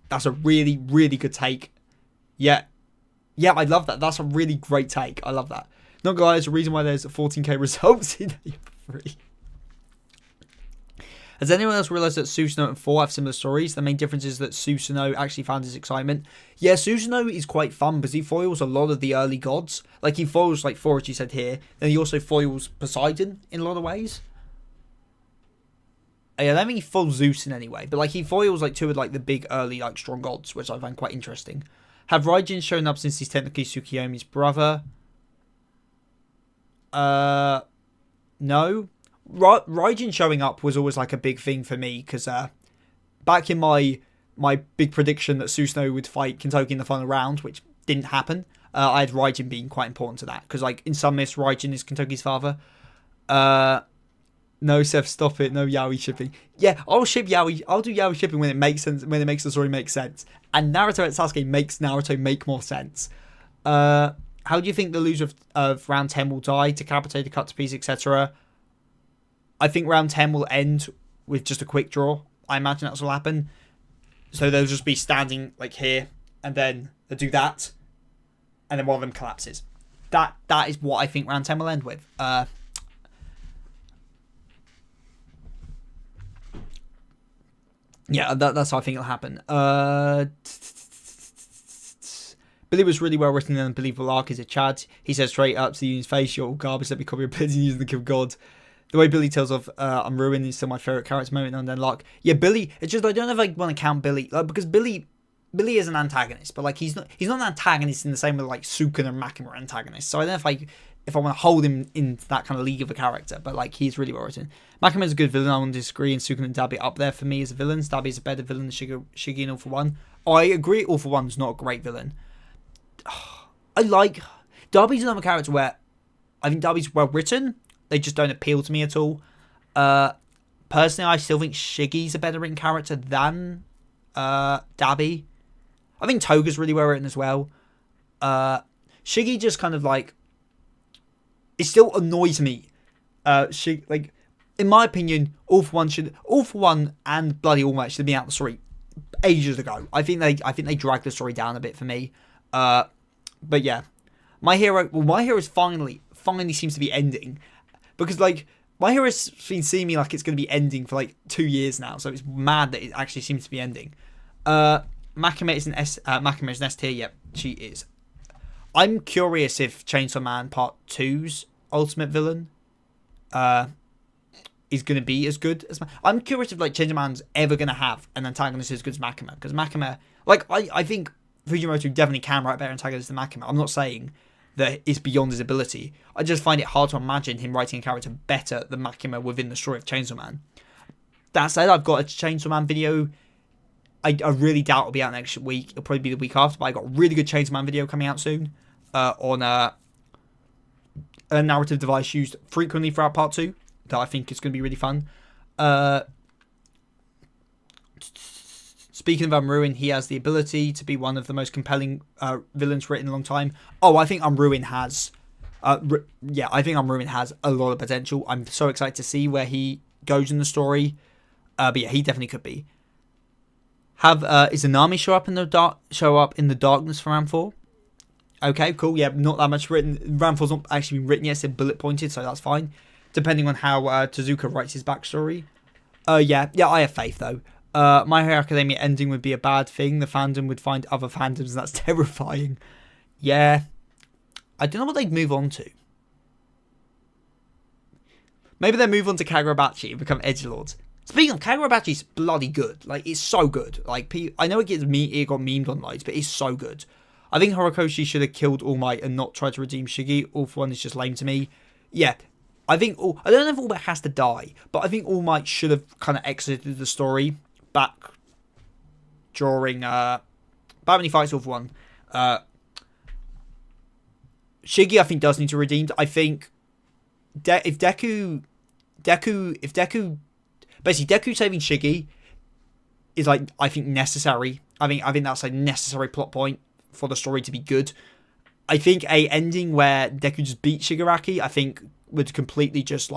That's a really, really good take. Yeah, I love that. That's a really great take. I love that. Not gonna lie, there's a reason why there's 14k results in A3. Has anyone else realised that Susanoo and 4 have similar stories? The main difference is that Susanoo actually found his excitement. Yeah, Susanoo is quite fun because he foils a lot of the early gods. Like, he foils, like, 4, as you said here. Then he also foils Poseidon in a lot of ways. Yeah, I don't think he foils Zeus in any way. But, like, he foils, like, 2 of, like, the big early, like, strong gods, which I find quite interesting. Have Raijin shown up since he's technically Tsukiyomi's brother? No. Raijin showing up was always like a big thing for me because back in my big prediction that Susanoo would fight Kintoki in the final round, which didn't happen, I had Raijin being quite important to that because, like, in some myths, Raijin is Kentucky's father. No, Seth, stop it. No yaoi shipping. Yeah, I'll ship yaoi. I'll do yaoi shipping when it makes sense. When it makes the story make sense. And Naruto and Sasuke makes Naruto make more sense. How do you think the loser of round 10 will die? Decapitated, cut to pieces, etc. I think round 10 will end with just a quick draw. I imagine that's what will happen. So they'll just be standing like here, and then they'll do that, and then one of them collapses. That is what I think round 10 will end with. Yeah, that's how I think it'll happen. Billy was really well written and unbelievable arc is a Chad. He says straight up to the Union's face, "You're all garbage, let me copy your opinion using the kill God." The way Billy tells of I'm ruined is still my favourite character moment, and then like, yeah, Billy, it's just I don't know if I want to count Billy, like, because Billy is an antagonist, but like he's not an antagonist in the same way like Sukuna and Makima are antagonists. So I don't know if I want to hold him in that kind of league of a character, but like he's really well written. Makima's a good villain, I won't disagree, and Sukuna and Dabi up there for me as a villain. Dabi's a better villain than Shiggy in All For One. I agree, All For One's not a great villain. I like Darby's another character where I think Darby's well written. They just don't appeal to me at all. Personally, I still think Shiggy's a better written character than Dabi. I think Toga's really well written as well. Shiggy just kind of like, it still annoys me. Like, in my opinion, All For One and Bloody All Might should have been out the story ages ago. I think they dragged the story down a bit for me. But yeah, My Hero's finally seems to be ending, because like My Hero's been seeing me like it's going to be ending for like 2 years now, so it's mad that it actually seems to be ending. Makima is an S tier. Yep, she is. I'm curious if Chainsaw Man Part 2's ultimate villain is going to be as good as... I'm curious if like Chainsaw Man's ever going to have an antagonist as good as Makima, because Makima, like, I think Fujimoto definitely can write better antagonists than Makima. I'm not saying that it's beyond his ability. I just find it hard to imagine him writing a character better than Makima within the story of Chainsaw Man. That said, I've got a Chainsaw Man video. I really doubt it'll be out next week. It'll probably be the week after, but I got a really good Chainsaw Man video coming out soon on a narrative device used frequently throughout Part 2 that I think is going to be really fun. Speaking of Ruin, he has the ability to be one of the most compelling villains written in a long time. Oh, I think Ruin has... I think Ruin has a lot of potential. I'm so excited to see where he goes in the story. But yeah, he definitely could be. Is Anami show up in the darkness for round 4? Okay, cool. Yeah, not that much written. Round 4's not actually been written yet. It's been bullet pointed, so that's fine. Depending on how Tezuka writes his backstory. Yeah, I have faith though. My Hero Academia ending would be a bad thing. The fandom would find other fandoms, and that's terrifying. Yeah. I don't know what they'd move on to. Maybe they move on to Kagurabachi and become edgelords. Speaking of, Kagurabachi's bloody good. Like, it's so good. Like, I know it got memed on loads, but it's so good. I think Horikoshi should have killed All Might and not tried to redeem Shiggy. All For One is just lame to me. Yeah. I don't know if All Might has to die, but I think All Might should have kind of exited the story back during back when he fights All For One. Shiggy, I think, does need to redeem. I think if Deku basically Deku saving Shiggy is like, I think, necessary. I think that's a necessary plot point for the story to be good. I think a ending where Deku just beats Shigaraki, I think, would completely just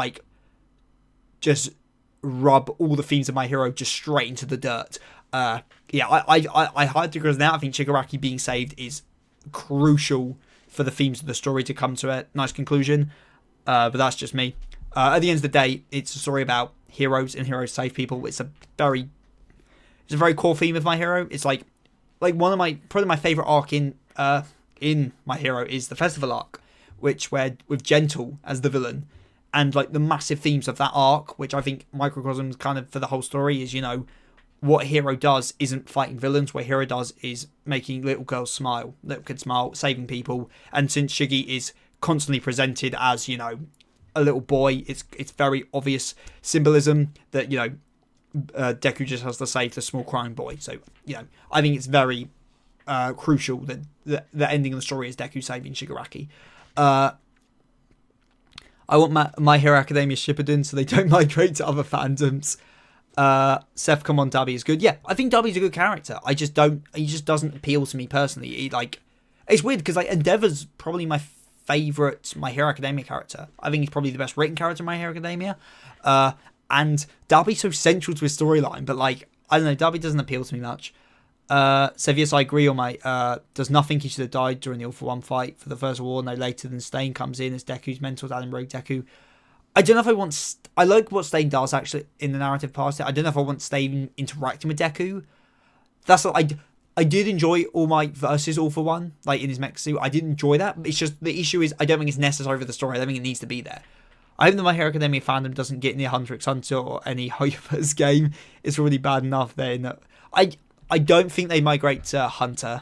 rub all the themes of My Hero just straight into the dirt. I hard to agree with that. I think Shigaraki being saved is crucial for the themes of the story to come to a nice conclusion. But that's just me. At the end of the day, it's a story about heroes, and heroes save people. It's a very core theme of My Hero. It's like probably my favorite arc in My Hero is the festival arc, with Gentle as the villain, and like the massive themes of that arc, which I think microcosms kind of for the whole story is, what Hero does isn't fighting villains. What Hero does is making little kids smile, saving people. And since Shiggy is constantly presented as, a little boy, it's very obvious symbolism that, Deku just has to save the small crying boy. So, I think it's very crucial that the ending of the story is Deku saving Shigaraki. I want My Hero Academia Shippuden so they don't migrate to other fandoms. Seth, come on, Dabi is good. Yeah, I think Dabi's a good character. He just doesn't appeal to me personally. It's weird because like Endeavor's probably my favourite My Hero Academia character. I think he's probably the best written character in My Hero Academia. And Dabi's so central to his storyline, but like, I don't know, Dabi doesn't appeal to me much. So yes, I agree on my, does nothing he should have died during the All For One fight for the First War, no later than Stain comes in as Deku's mentor dad in Rogue Deku. I don't know if I want, I like what Stain does actually in the narrative past it. I don't know if I want Stain interacting with Deku. That's what I did enjoy All Might versus All For One, like in his mech suit. I did enjoy that. It's just, the issue is I don't think it's necessary for the story. I don't think it needs to be there. I hope that My Hero Academia fandom doesn't get near Hunter x Hunter or any Hoyoverse game. It's already bad enough then. I don't think they migrate to Hunter.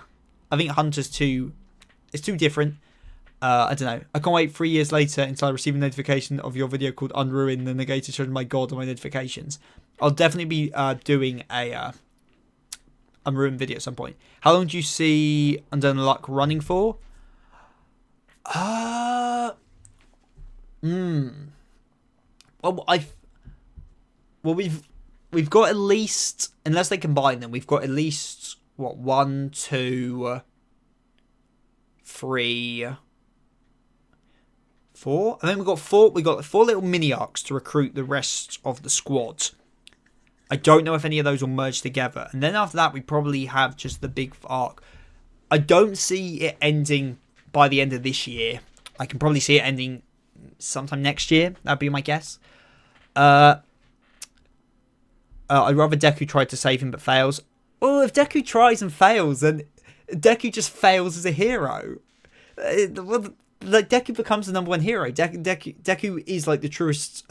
I think Hunter's too different. I don't know. I can't wait 3 years later until I receive a notification of your video called Unruin the Negator showing my god on my notifications. I'll definitely be doing a Unruin video at some point. How long do you see Under the Luck running for? Well, we've got at least, unless they combine them, we've got at least what 1, 2, 3, 4. I think we've got 4. We got 4 little mini arcs to recruit the rest of the squad. I don't know if any of those will merge together, and then after that we probably have just the big arc. I don't see it ending by the end of this year. I can probably see it ending sometime next year. That'd be my guess. I'd rather Deku tried to save him but fails. Well, if Deku tries and fails, then Deku just fails as a hero. Like Deku becomes the number one hero. Deku is like the truest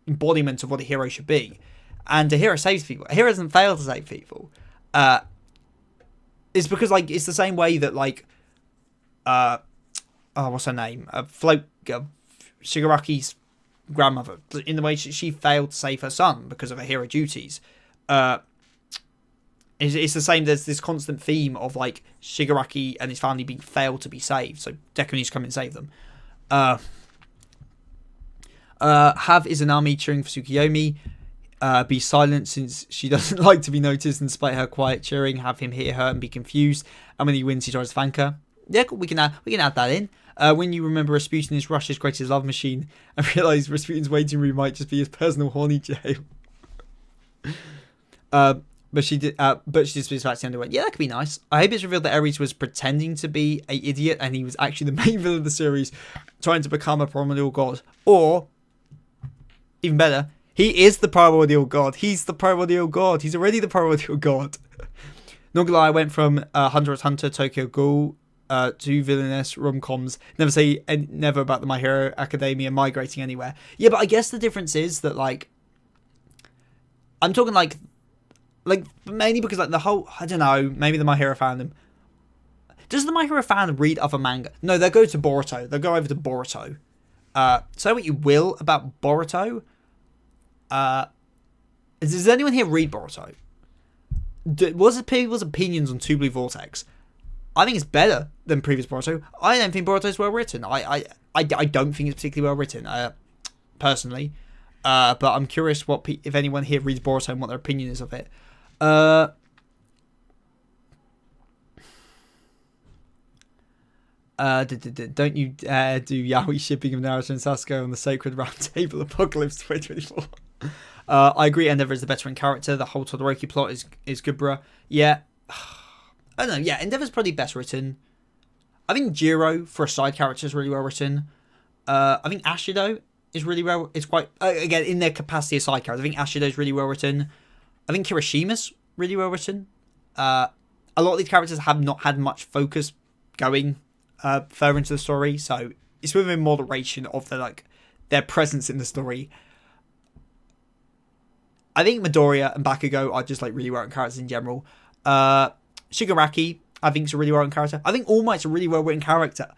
embodiment of what a hero should be. And a hero saves people. A hero doesn't fail to save people. It's because like it's the same way that like what's her name? Shigaraki's grandmother, in the way she failed to save her son because of her hero duties. It's the same. There's this constant theme of like Shigaraki and his family being failed to be saved, so Deku needs to come and save them. Have Izanami cheering for Tsukiyomi. Be silent since she doesn't like to be noticed, and despite her quiet cheering, have him hear her and be confused. And when he wins, he tries to thank her. Yeah, we can add that in. When you remember Rasputin is Russia's greatest love machine and realise Rasputin's waiting room might just be his personal horny jail. But she did spits back to the underwear. Yeah, that could be nice. I hope it's revealed that Ares was pretending to be an idiot and he was actually the main villain of the series, trying to become a primordial god. Or, even better, he is the primordial god. He's the primordial god. He's already the primordial god. Not gonna lie, I went from Hunter x Hunter, Tokyo Ghoul, to villainous rom-coms. Never about the My Hero Academia migrating anywhere. Yeah, but I guess the difference is that, like, I'm talking, like, mainly because, like, the whole, I don't know, maybe the My Hero fandom. Does the My Hero fandom read other manga? No, they'll go to Boruto. They'll go over to Boruto. Say what you will about Boruto. Does anyone here read Boruto? What's people's opinions on Two Blue Vortex? I think it's better than previous Boruto. I don't think Boruto is well written. I don't think it's particularly well written, personally. But I'm curious if anyone here reads Boruto and what their opinion is of it. Don't you dare do yaoi shipping of Naruto and Sasuke on the Sacred Round Table Apocalypse 2024. I agree, Endeavor is the better in character. The whole Todoroki plot is good, bruh. Yeah. I don't know, yeah, Endeavor's probably best written. I think Jiro, for a side character, is really well written. I think Ashido is really well... It's quite... again, in their capacity as side characters, I think Ashido is really well written. I think Kirishima's really well written. A lot of these characters have not had much focus going further into the story, so it's within moderation of their presence in the story. I think Midoriya and Bakugo are just, like, really well written characters in general. Shigaraki, I think, is a really well written character. I think All Might's a really well written character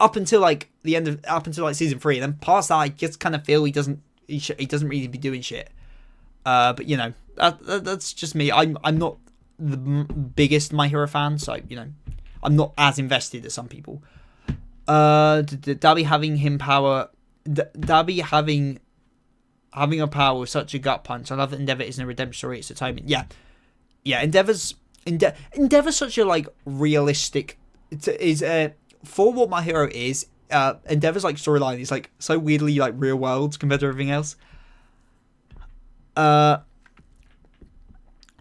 up until like season 3, and then past that, I just kind of feel he doesn't really be doing shit. But you know, that's just me. I'm not the biggest My Hero fan, so I'm not as invested as some people. Dabi having him power, Dabi having a power with such a gut punch. I love that Endeavor isn't a redemption story; it's atonement. Yeah. Endeavor's such a realistic. Is for what My Hero is. Endeavor's storyline is so weirdly real world compared to everything else.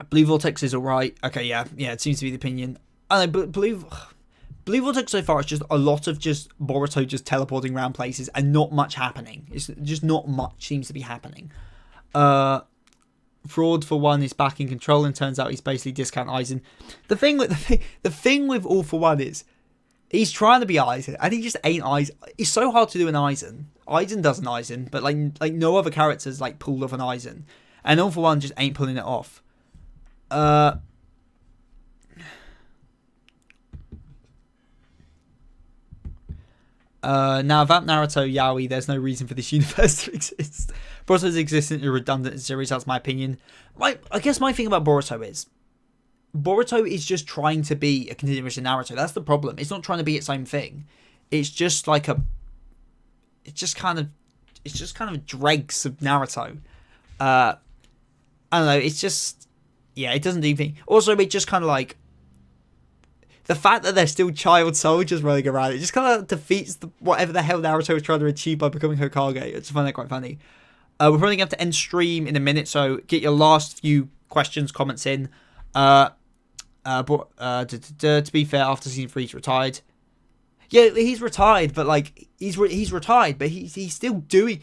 Blue Vortex is alright. Okay, yeah, it seems to be the opinion. I know, but Blue Vortex so far is just a lot of just Boruto just teleporting around places and not much happening. It's just not much seems to be happening. Fraud for One is back in control and turns out he's basically discount Aizen. The thing with All for One is he's trying to be Aizen and he just ain't Aizen. It's so hard to do an Aizen. Aizen does an Aizen, but no other characters pulled off an Aizen. And All for One just ain't pulling it off. Now about Naruto Yaoi, there's no reason for this universe to exist. Boruto's existence is redundant in series, that's my opinion. I guess my thing about Boruto is just trying to be a continuation of Naruto. That's the problem. It's not trying to be its own thing. It's just it's just kind of dregs of Naruto. I don't know, it's just, it doesn't do anything. Also, it just kind of the fact that they're still child soldiers running around, it just kind of defeats whatever the hell Naruto was trying to achieve by becoming Hokage. I just find that quite funny. We're probably going to have to end stream in a minute, so get your last few questions, comments in. To be fair, after season 3, he's retired. Yeah, he's retired, but he's retired, but he's still doing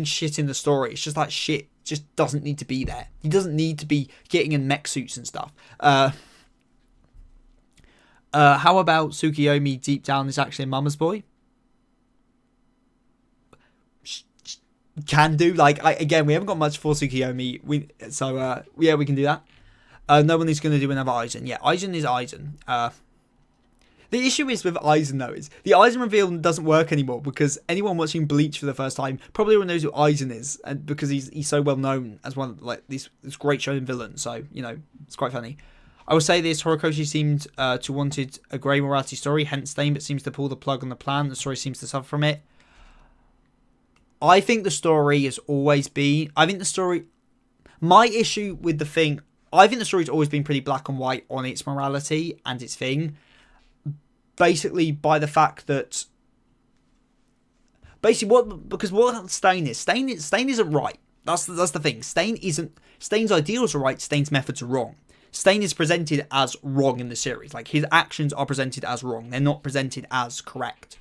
shit in the story. It's just shit just doesn't need to be there. He doesn't need to be getting in mech suits and stuff. How about Tsukiyomi deep down is actually a mama's boy? Can do. Again, we haven't got much for Tsukiyomi. We can do that. No one is going to do another Aizen. Yeah, Aizen is Aizen. The issue is with Aizen, though, is the Aizen reveal doesn't work anymore because anyone watching Bleach for the first time probably knows who Aizen is, and because he's so well known as one of this great shonen villain. So it's quite funny. I will say this: Horikoshi seemed to wanted a grey morality story, hence Stain, but seems to pull the plug on the plan. The story seems to suffer from it. I think the story has always been. My issue with the thing. I think the story's always been pretty black and white on its morality and its thing. Basically, by the fact that what Stain isn't right. That's the thing. Stain's ideals are right. Stain's methods are wrong. Stain is presented as wrong in the series. His actions are presented as wrong. They're not presented as correct.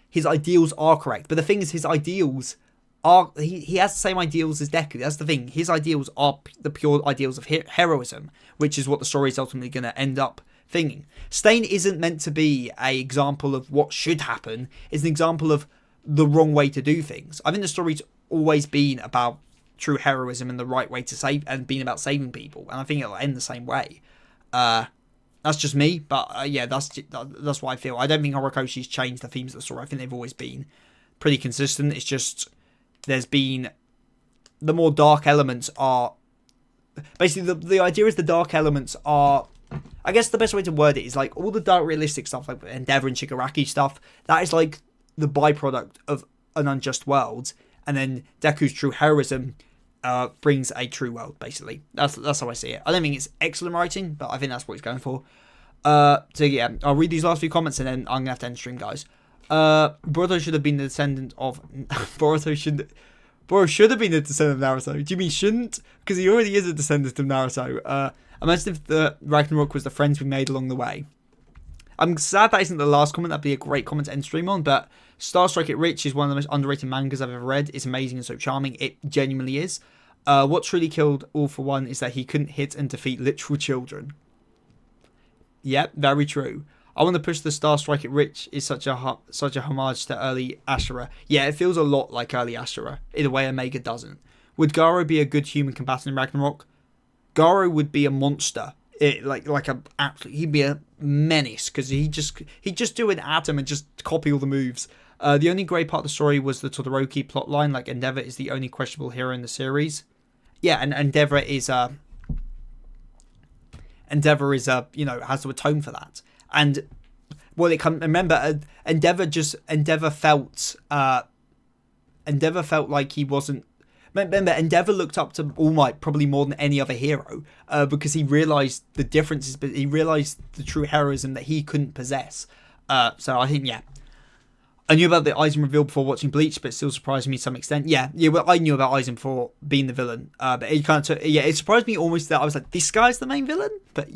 His ideals are correct, but the thing is, his ideals are he has the same ideals as Deku. That's the thing. His ideals are the pure ideals of heroism, which is what the story is ultimately going to end up thinking. Stain isn't meant to be an example of what should happen. It's an example of the wrong way to do things. I think the story's always been about true heroism and the right way to save, and being about saving people. And I think it'll end the same way. That's just me, but that's what I feel. I don't think Horikoshi's changed the themes of the story. I think they've always been pretty consistent. It's just there's been the more dark elements are basically the idea is the dark elements are. I guess the best way to word it is all the dark realistic stuff like Endeavor and Shigaraki stuff, that is the byproduct of an unjust world, and then Deku's true heroism brings a true world, basically. That's how I see it. I don't think it's excellent writing, but I think that's what he's going for. I'll read these last few comments and then I'm gonna have to end stream, guys. Boruto should have been the descendant of Boruto should have been a descendant of Naruto. Do you mean shouldn't? Because he already is a descendant of Naruto. Imagine if the Ragnarok was the friends we made along the way. I'm sad that isn't the last comment. That'd be a great comment to end stream on. But Star Strike It Rich is one of the most underrated mangas I've ever read. It's amazing and so charming. It genuinely is. What truly killed All for One is that he couldn't hit and defeat literal children. Yep, very true. I want to push the Star Strike It Rich is such a homage to early Ashura. Yeah, it feels a lot like early Ashura in a way Omega doesn't. Would Garo be a good human combatant in Ragnarok? Garo would be a monster. He'd be a menace because he'd just do an atom and just copy all the moves. The only great part of the story was the Todoroki plotline. Endeavor is the only questionable hero in the series. Yeah, and Endeavor is Endeavor is has to atone for that. And well, it can remember Endeavor felt like he wasn't. Remember, Endeavor looked up to All Might probably more than any other hero because he realized the differences, but he realized the true heroism that he couldn't possess. So I think, I knew about the Aizen reveal before watching Bleach, but it still surprised me to some extent. Well, I knew about Aizen before being the villain, but it kind of it surprised me almost that I was like, this guy's the main villain. But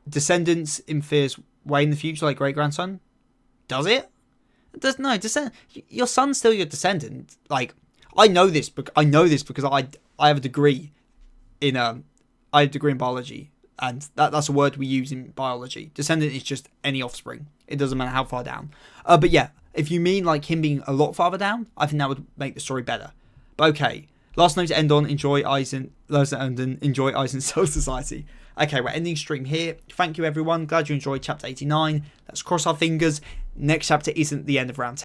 Descendants infers way in the future, like great grandson. Does it? Your son's still your descendant. Like, I know this because I have a degree in biology, and that's a word we use in biology. Descendant is just any offspring. It doesn't matter how far down. But yeah, if you mean like him being a lot farther down, I think that would make the story better. But okay, last note to end on. Enjoy Aizen's Soul Society. Okay, we're ending stream here. Thank you, everyone. Glad you enjoyed chapter 89. Let's cross our fingers. Next chapter isn't the end of round 10.